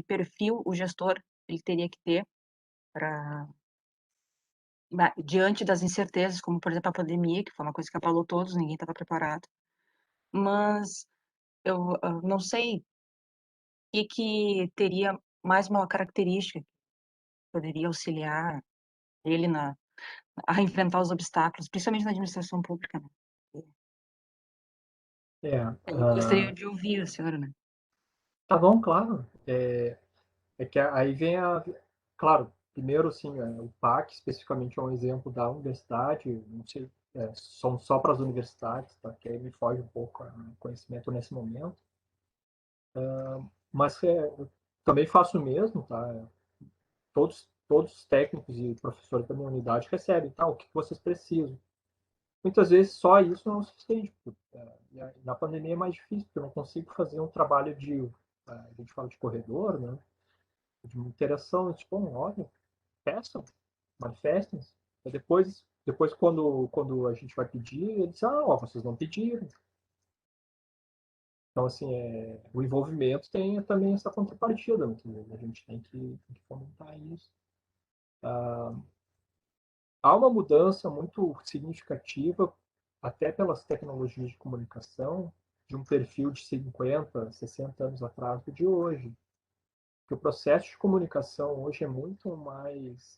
perfil o gestor ele teria que ter para diante das incertezas, como por exemplo a pandemia, que foi uma coisa que abalou todos, ninguém estava preparado. Mas eu não sei o que teria mais uma característica que poderia auxiliar ele a enfrentar os obstáculos, principalmente na administração pública, né? Eu gostaria de ouvir a senhora, né? Tá bom, claro. É que aí vem claro, primeiro, assim, o PAC especificamente é um exemplo da universidade, não sei, são só para as universidades, tá? Que aí me foge um pouco o conhecimento nesse momento. Mas eu também faço o mesmo, tá? Todos os técnicos e professores da minha unidade recebem, tá? O que vocês precisam. Muitas vezes só isso não é o suficiente. Na pandemia é mais difícil, porque eu não consigo fazer um trabalho a gente fala de corredor, né? De interação, tipo, olha, peçam, manifestem-se. Depois quando a gente vai pedir, eles dizem, vocês não pediram. Então, assim, o envolvimento tem também essa contrapartida, né? A gente tem que fomentar isso. Há uma mudança muito significativa, até pelas tecnologias de comunicação, de um perfil de 50, 60 anos atrás do de hoje. Porque o processo de comunicação hoje é muito mais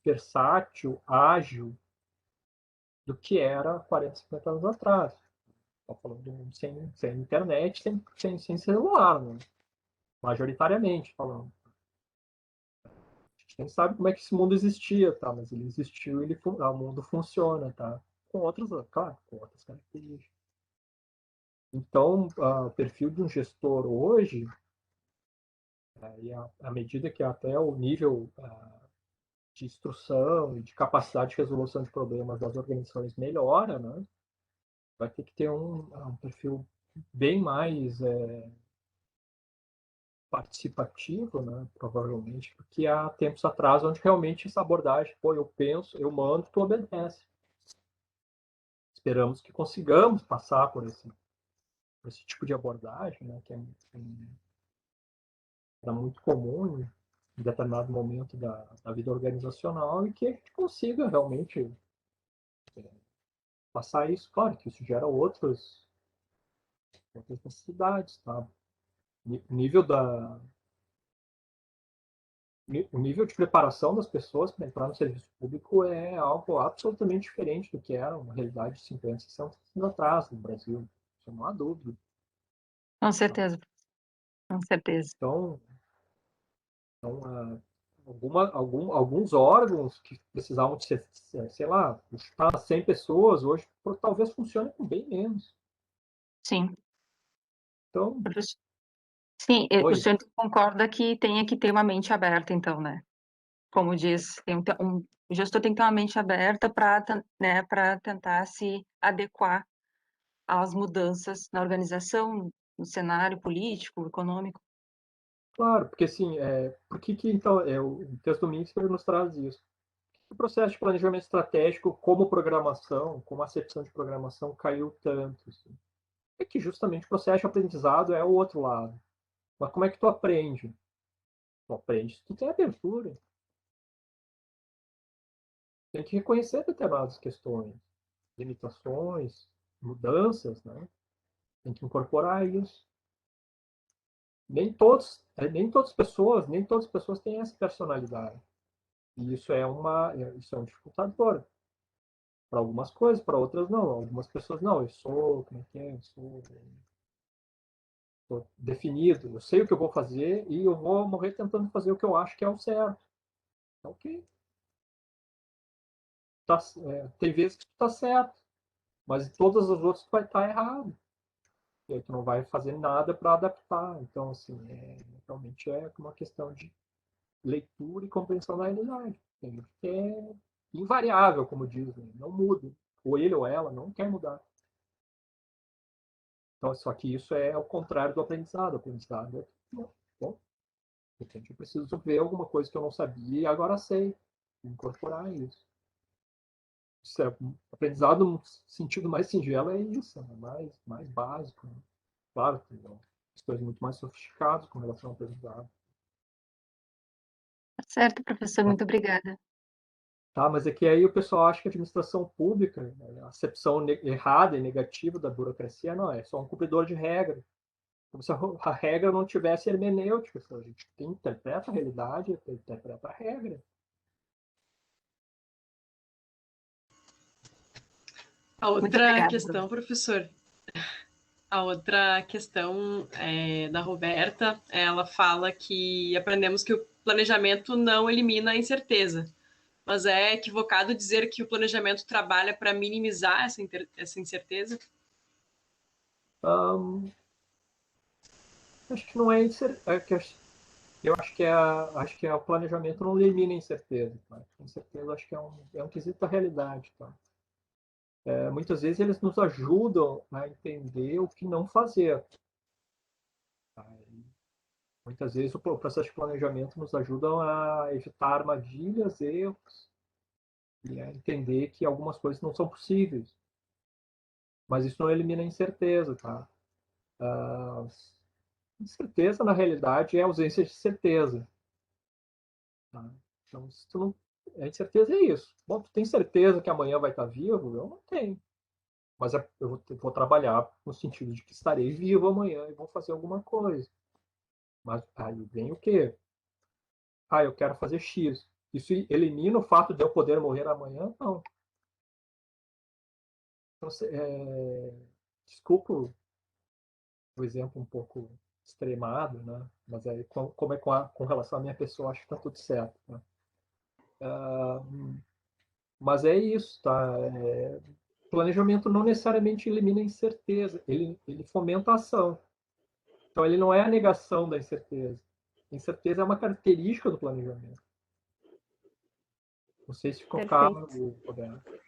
versátil, ágil, do que era 40, 50 anos atrás. Estou falando de sem internet, sem celular, né? Majoritariamente falando. A gente nem sabe como é que esse mundo existia, tá? Mas ele existiu e o mundo funciona, tá? Claro, com outras características. Então, o perfil de um gestor hoje, e à medida que até o nível de instrução e de capacidade de resolução de problemas das organizações melhora, né? Vai ter que ter um perfil bem mais participativo, né, provavelmente, porque há tempos atrás onde realmente essa abordagem, pô, eu penso, eu mando, tu obedece. Esperamos que consigamos passar por esse tipo de abordagem, né, que era muito comum em determinado momento da vida organizacional e que a gente consiga realmente passar isso. Claro que isso gera outras necessidades, tá? O nível de preparação das pessoas para entrar no serviço público é algo absolutamente diferente do que era uma realidade de 50, 60 anos atrás no Brasil. Isso não há dúvida. Com Tá? certeza, com certeza. Então alguns órgãos que precisavam de ser, sei lá, chutar 100 pessoas, hoje talvez funcione com bem menos. Sim. Então, Professor, sim, o oi, senhor então concorda que tenha que ter uma mente aberta, então, né? Como diz, o gestor tem que ter uma mente aberta para, né, para tentar se adequar às mudanças na organização, no cenário político, econômico. claro, porque assim, por que então, o texto do Minsker nos traz isso? O processo de planejamento estratégico, como programação, como acepção de programação, caiu tanto. Assim. É que justamente o processo de aprendizado é o outro lado. Mas como é que tu aprende? Tu aprende se tu tem abertura. Tem que reconhecer determinadas questões, limitações, mudanças, né? Tem que incorporar isso. Nem todas as pessoas têm essa personalidade. E isso é um dificultador para algumas coisas, para outras não. Algumas pessoas não, como é que é? Sou definido, eu sei o que eu vou fazer e eu vou morrer tentando fazer o que eu acho que é o certo. Então, ok. Tem vezes que tu tá certo, mas em todas as outras tu vai estar errado. E aí tu não vai fazer nada para adaptar. Então, assim, realmente é uma questão de leitura e compreensão da realidade. Tem gente que é invariável, como dizem, não muda. Ou ele ou ela não quer mudar. Então, só que isso é o contrário do aprendizado. O aprendizado é, bom, de repente eu preciso ver alguma coisa que eu não sabia e agora sei. Incorporar isso. Isso é, aprendizado no sentido mais singelo é isso, né? mais básico. Né? Claro, tem questões muito mais sofisticadas com relação ao aprendizado. Tá certo, professor, muito obrigada. Tá, mas é que aí o pessoal acha que a administração pública, né, a acepção errada e negativa da burocracia, não, é só um cumpridor de regra. Como se a regra não tivesse hermenêutica. A gente interpreta a realidade, interpreta a regra. A Muito outra obrigada, questão, professor, a outra questão da Roberta, ela fala que aprendemos que o planejamento não elimina a incerteza, mas é equivocado dizer que o planejamento trabalha para minimizar essa incerteza? Acho que não é, eu acho que o planejamento não elimina a incerteza. Tá? A incerteza acho que é um quesito da realidade. Tá? Muitas vezes eles nos ajudam a entender o que não fazer. Tá? Muitas vezes o processo de planejamento nos ajuda a evitar armadilhas, erros, e a entender que algumas coisas não são possíveis. Mas isso não elimina a incerteza, tá? A incerteza, na realidade, é a ausência de certeza. Tá? Então, se tu não... a incerteza é isso. Bom, tu tem certeza que amanhã vai estar vivo? Eu não tenho. Mas eu vou trabalhar no sentido de que estarei vivo amanhã e vou fazer alguma coisa. Mas aí vem o quê? Eu quero fazer X. Isso elimina o fato de eu poder morrer amanhã? Não. Então, desculpa o exemplo um pouco extremado, né? Mas aí, como é com relação à minha pessoa, acho que está tudo certo. Né? Mas é isso, tá? Planejamento não necessariamente elimina a incerteza, ele fomenta a ação. Então, ele não é a negação da incerteza. A incerteza é uma característica do planejamento. Não sei se ficou claro, Perfeito. Roberto.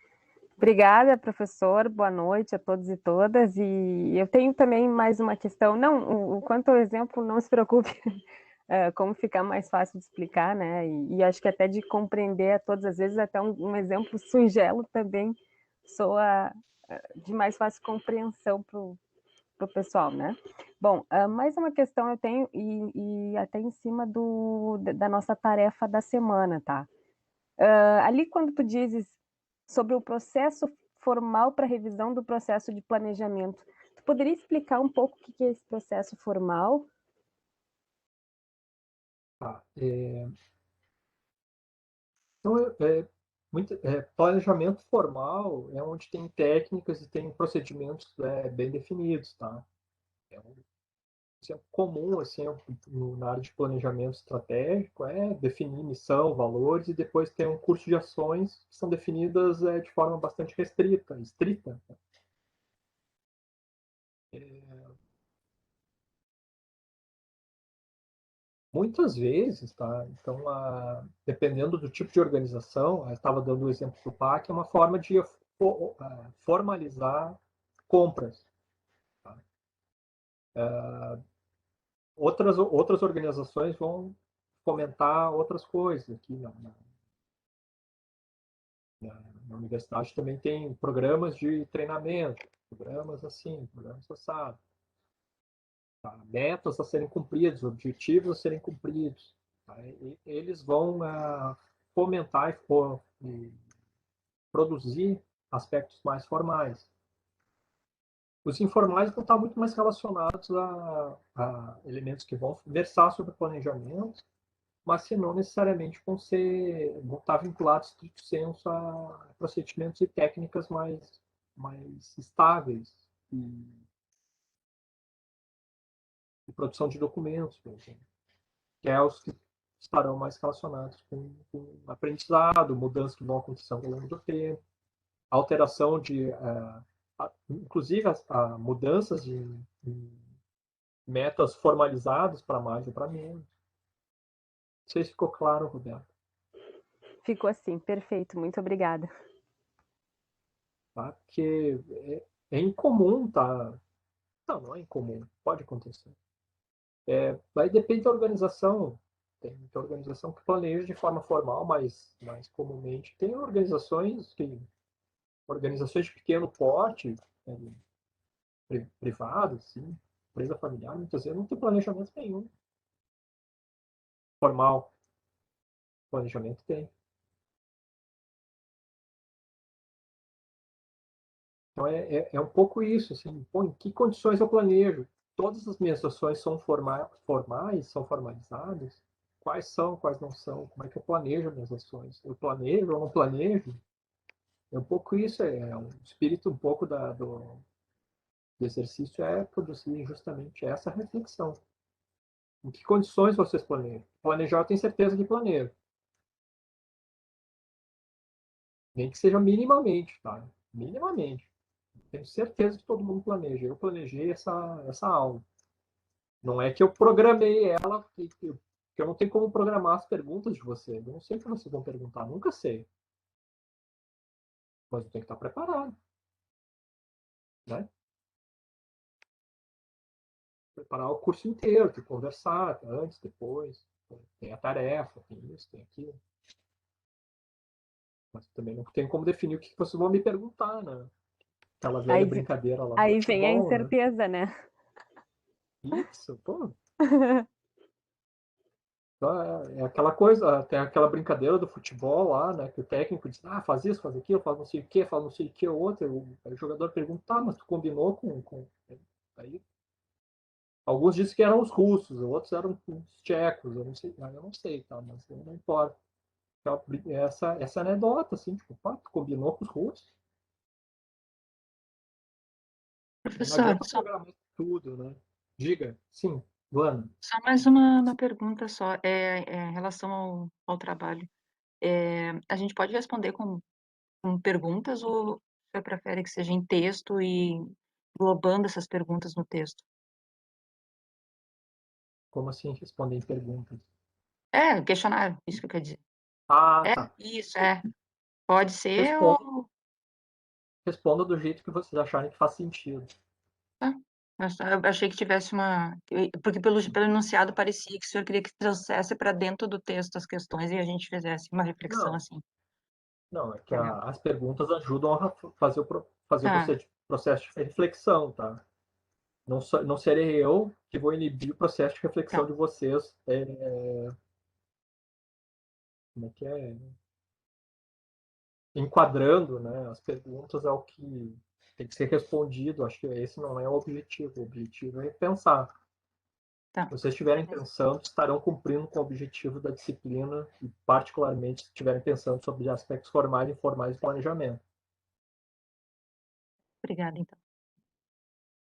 Obrigada, professor. Boa noite a todos e todas. E eu tenho também mais uma questão. Não, quanto ao exemplo, não se preocupe, como ficar mais fácil de explicar, né? E acho que até de compreender a todas as vezes, até um exemplo singelo também soa de mais fácil compreensão para o pessoal, né? Bom, mais uma questão eu tenho, e até em cima da nossa tarefa da semana, tá? Ali quando tu dizes sobre o processo formal para revisão do processo de planejamento, tu poderia explicar um pouco o que é esse processo formal? Tá. Então, planejamento formal é onde tem técnicas e tem procedimentos bem definidos, tá? É um exemplo comum, assim, na área de planejamento estratégico, é definir missão, valores, e depois tem um curso de ações que são definidas de forma bastante estrita. Muitas vezes, tá? Então, dependendo do tipo de organização, eu estava dando o exemplo do PAC, é uma forma de formalizar compras. Tá? Outras organizações vão fomentar outras coisas. Aqui na universidade também tem programas de treinamento, programas assim, programas assados. Tá? Metas a serem cumpridas, objetivos a serem cumpridos. Tá? E eles vão fomentar e produzir aspectos mais formais. Os informais vão estar muito mais relacionados a elementos que vão versar sobre planejamento, mas que não necessariamente vão estar vinculados, estrito senso, a procedimentos e técnicas mais estáveis e produção de documentos, por exemplo, que é os que estarão mais relacionados com aprendizado, mudanças que vão acontecendo ao longo do tempo, alteração inclusive mudanças de metas formalizadas para mais ou para menos. Não sei se ficou claro, Roberto. Ficou assim, perfeito, muito obrigada. Tá? Porque é incomum, tá? Não é incomum, pode acontecer. Vai depender da organização. Tem organização que planeja de forma formal, mas mais comumente tem organizações de pequeno porte, privadas, sim, empresa familiar, muitas vezes não tem planejamento nenhum. Formal, planejamento tem. Então é um pouco isso, assim, pô, em que condições eu planejo? Todas as minhas ações são formais, são formalizadas? Quais são, quais não são? Como é que eu planejo minhas ações? Eu planejo ou não planejo? É um pouco isso, um espírito um pouco do exercício é produzir justamente essa reflexão. Em que condições vocês planejam? Planejar, eu tenho certeza que planejo. Nem que seja minimamente, tá? Minimamente. Tenho certeza que todo mundo planeja. Eu planejei essa aula. Não é que eu programei ela, que eu não tenho como programar as perguntas de vocês. Eu não sei o que vocês vão perguntar, nunca sei. Mas eu tenho que estar preparado. Né? Preparar o curso inteiro, tem que conversar antes, depois. Tem a tarefa, tem isso, tem aquilo. Mas também não tem como definir o que vocês vão me perguntar, né? Aquela velha brincadeira lá do Aí vem a futebol, incerteza, né? Isso, pô. É aquela coisa, tem aquela brincadeira do futebol lá, né? Que o técnico diz, faz isso, faz aquilo, faz não sei o que, faz não sei o que, outro. Aí o jogador pergunta, mas tu combinou com. Aí, alguns dizem que eram os russos, outros eram os tchecos, eu não sei, tá? Mas não importa. Essa anedota, assim, tipo, tu combinou com os russos? Não Professor, adianta programar tudo, né? Diga, sim, Luana. só mais uma pergunta só, em relação ao trabalho. A gente pode responder com perguntas ou você prefere que seja em texto e englobando essas perguntas no texto? Como assim responder perguntas? Questionário, isso que eu quero dizer. Ah, tá. Isso, Pode ser Respondo. ou... responda do jeito que vocês acharem que faz sentido. Eu achei que tivesse porque pelo enunciado parecia que o senhor queria que trouxesse para dentro do texto as questões e a gente fizesse uma reflexão Não, assim. não, é que Legal. as perguntas ajudam a fazer o Ah, processo de reflexão, tá? Não serei eu que vou inibir o processo de reflexão tá. de vocês. Como é que é? Enquadrando, né, as perguntas ao que tem que ser respondido. Acho que esse não é o objetivo. O objetivo é pensar. Tá. Se vocês estiverem pensando, estarão cumprindo com o objetivo da disciplina e, particularmente, se estiverem pensando sobre aspectos formais e informais do planejamento. Obrigada, então.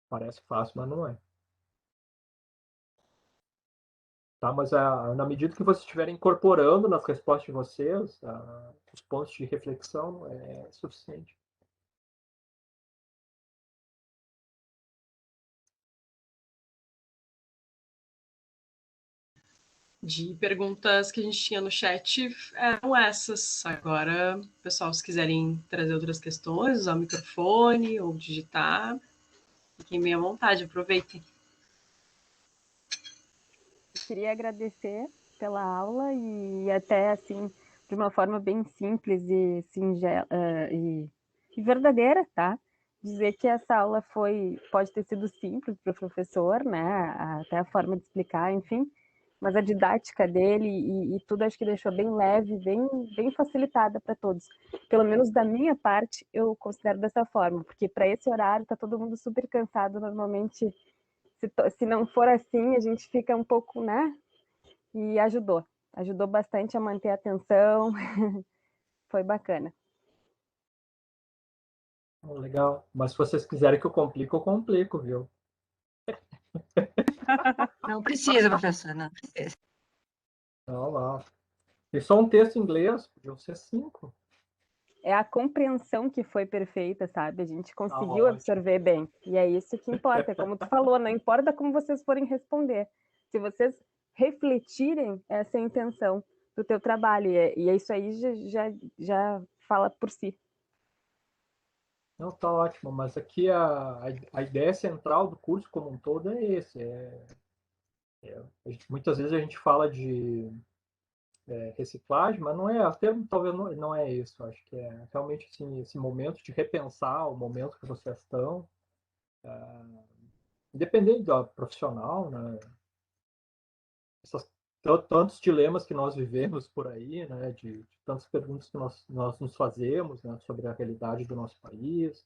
Parece fácil, mas não é. Tá? Mas na medida que vocês estiverem incorporando nas respostas de vocês, os pontos de reflexão, é suficiente. De perguntas que a gente tinha no chat eram essas. Agora, pessoal, se quiserem trazer outras questões, usar o microfone ou digitar, fiquem bem à vontade, aproveitem. Eu queria agradecer pela aula e até assim de uma forma bem simples e singela e verdadeira, tá? Dizer que essa aula pode ter sido simples para o professor, né? Até a forma de explicar, enfim, mas a didática dele e tudo acho que deixou bem leve, bem facilitada para todos. Pelo menos da minha parte, eu considero dessa forma, porque para esse horário tá todo mundo super cansado, normalmente se não for assim, a gente fica um pouco, né? E ajudou bastante a manter a atenção, foi bacana. Legal. Mas se vocês quiserem que eu complico, viu? Não precisa, professor, não precisa. Não, não. E só um texto em inglês, podiam ser 5. É a compreensão que foi perfeita, sabe? A gente conseguiu Ótimo. absorver bem. E é isso que importa, é como tu falou, não importa como vocês forem responder. Se vocês refletirem essa intenção do teu trabalho, e é isso aí já fala por si. Não, tá ótimo, mas aqui a ideia central do curso como um todo é esse. Muitas vezes a gente fala de reciclagem, mas não é, o termo talvez não é isso. Acho que é realmente assim, esse momento de repensar o momento que vocês estão, independente do profissional, né? Essas, tantos dilemas que nós vivemos por aí, né? De tantas perguntas que nós nos fazemos, né? Sobre a realidade do nosso país,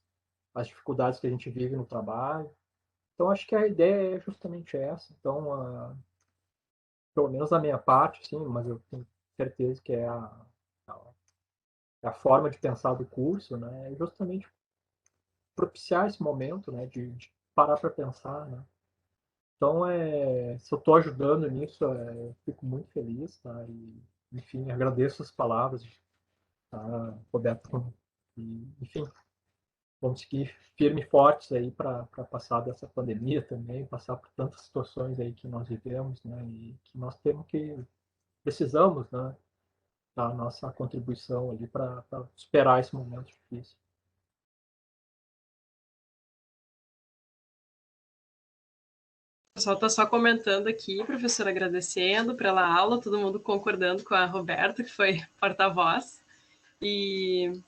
as dificuldades que a gente vive no trabalho. Então, acho que a ideia é justamente essa. Então, pelo menos da minha parte, sim, mas eu tenho certeza que é a forma de pensar do curso, né? É justamente propiciar esse momento, né? De parar para pensar, né? Então, se eu estou ajudando nisso, eu fico muito feliz, tá? E, enfim, agradeço as palavras, tá, Roberto? E, enfim, vamos seguir firme e fortes aí para passar dessa pandemia também, passar por tantas situações aí que nós vivemos, né? E que nós precisamos, né? Da nossa contribuição ali para superar esse momento difícil. O pessoal está só comentando aqui, professor agradecendo pela aula, todo mundo concordando com a Roberta, que foi porta-voz. E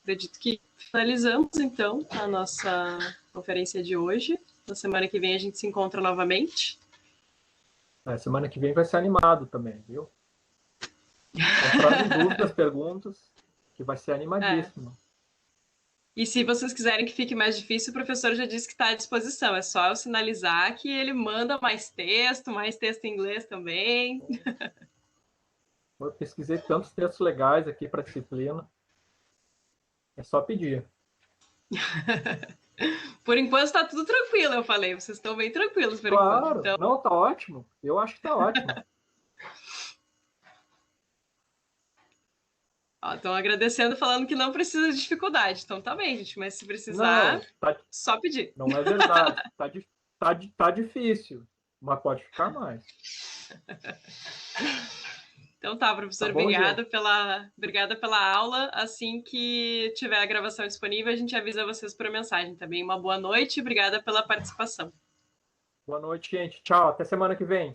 acredito que finalizamos, então, a nossa conferência de hoje. Na semana que vem a gente se encontra novamente. Semana que vem vai ser animado também, viu? Entrando em dúvidas, perguntas, que vai ser animadíssimo. E se vocês quiserem que fique mais difícil, o professor já disse que está à disposição. É só eu sinalizar que ele manda mais texto em inglês também. Eu pesquisei tantos textos legais aqui para a disciplina. É só pedir. Por enquanto está tudo tranquilo, eu falei. Vocês estão bem tranquilos por enquanto. Claro, Então, não, tá ótimo. Eu acho que tá ótimo. estão agradecendo, falando que não precisa de dificuldade. Então tá bem, gente. Mas se precisar, Não, só pedir. não é verdade. Tá difícil, mas pode ficar mais. Então tá, professor, Tá bom, obrigada pela aula. Assim que tiver a gravação disponível, a gente avisa vocês por mensagem também. Uma boa noite e obrigada pela participação. Boa noite, gente. Tchau, até semana que vem.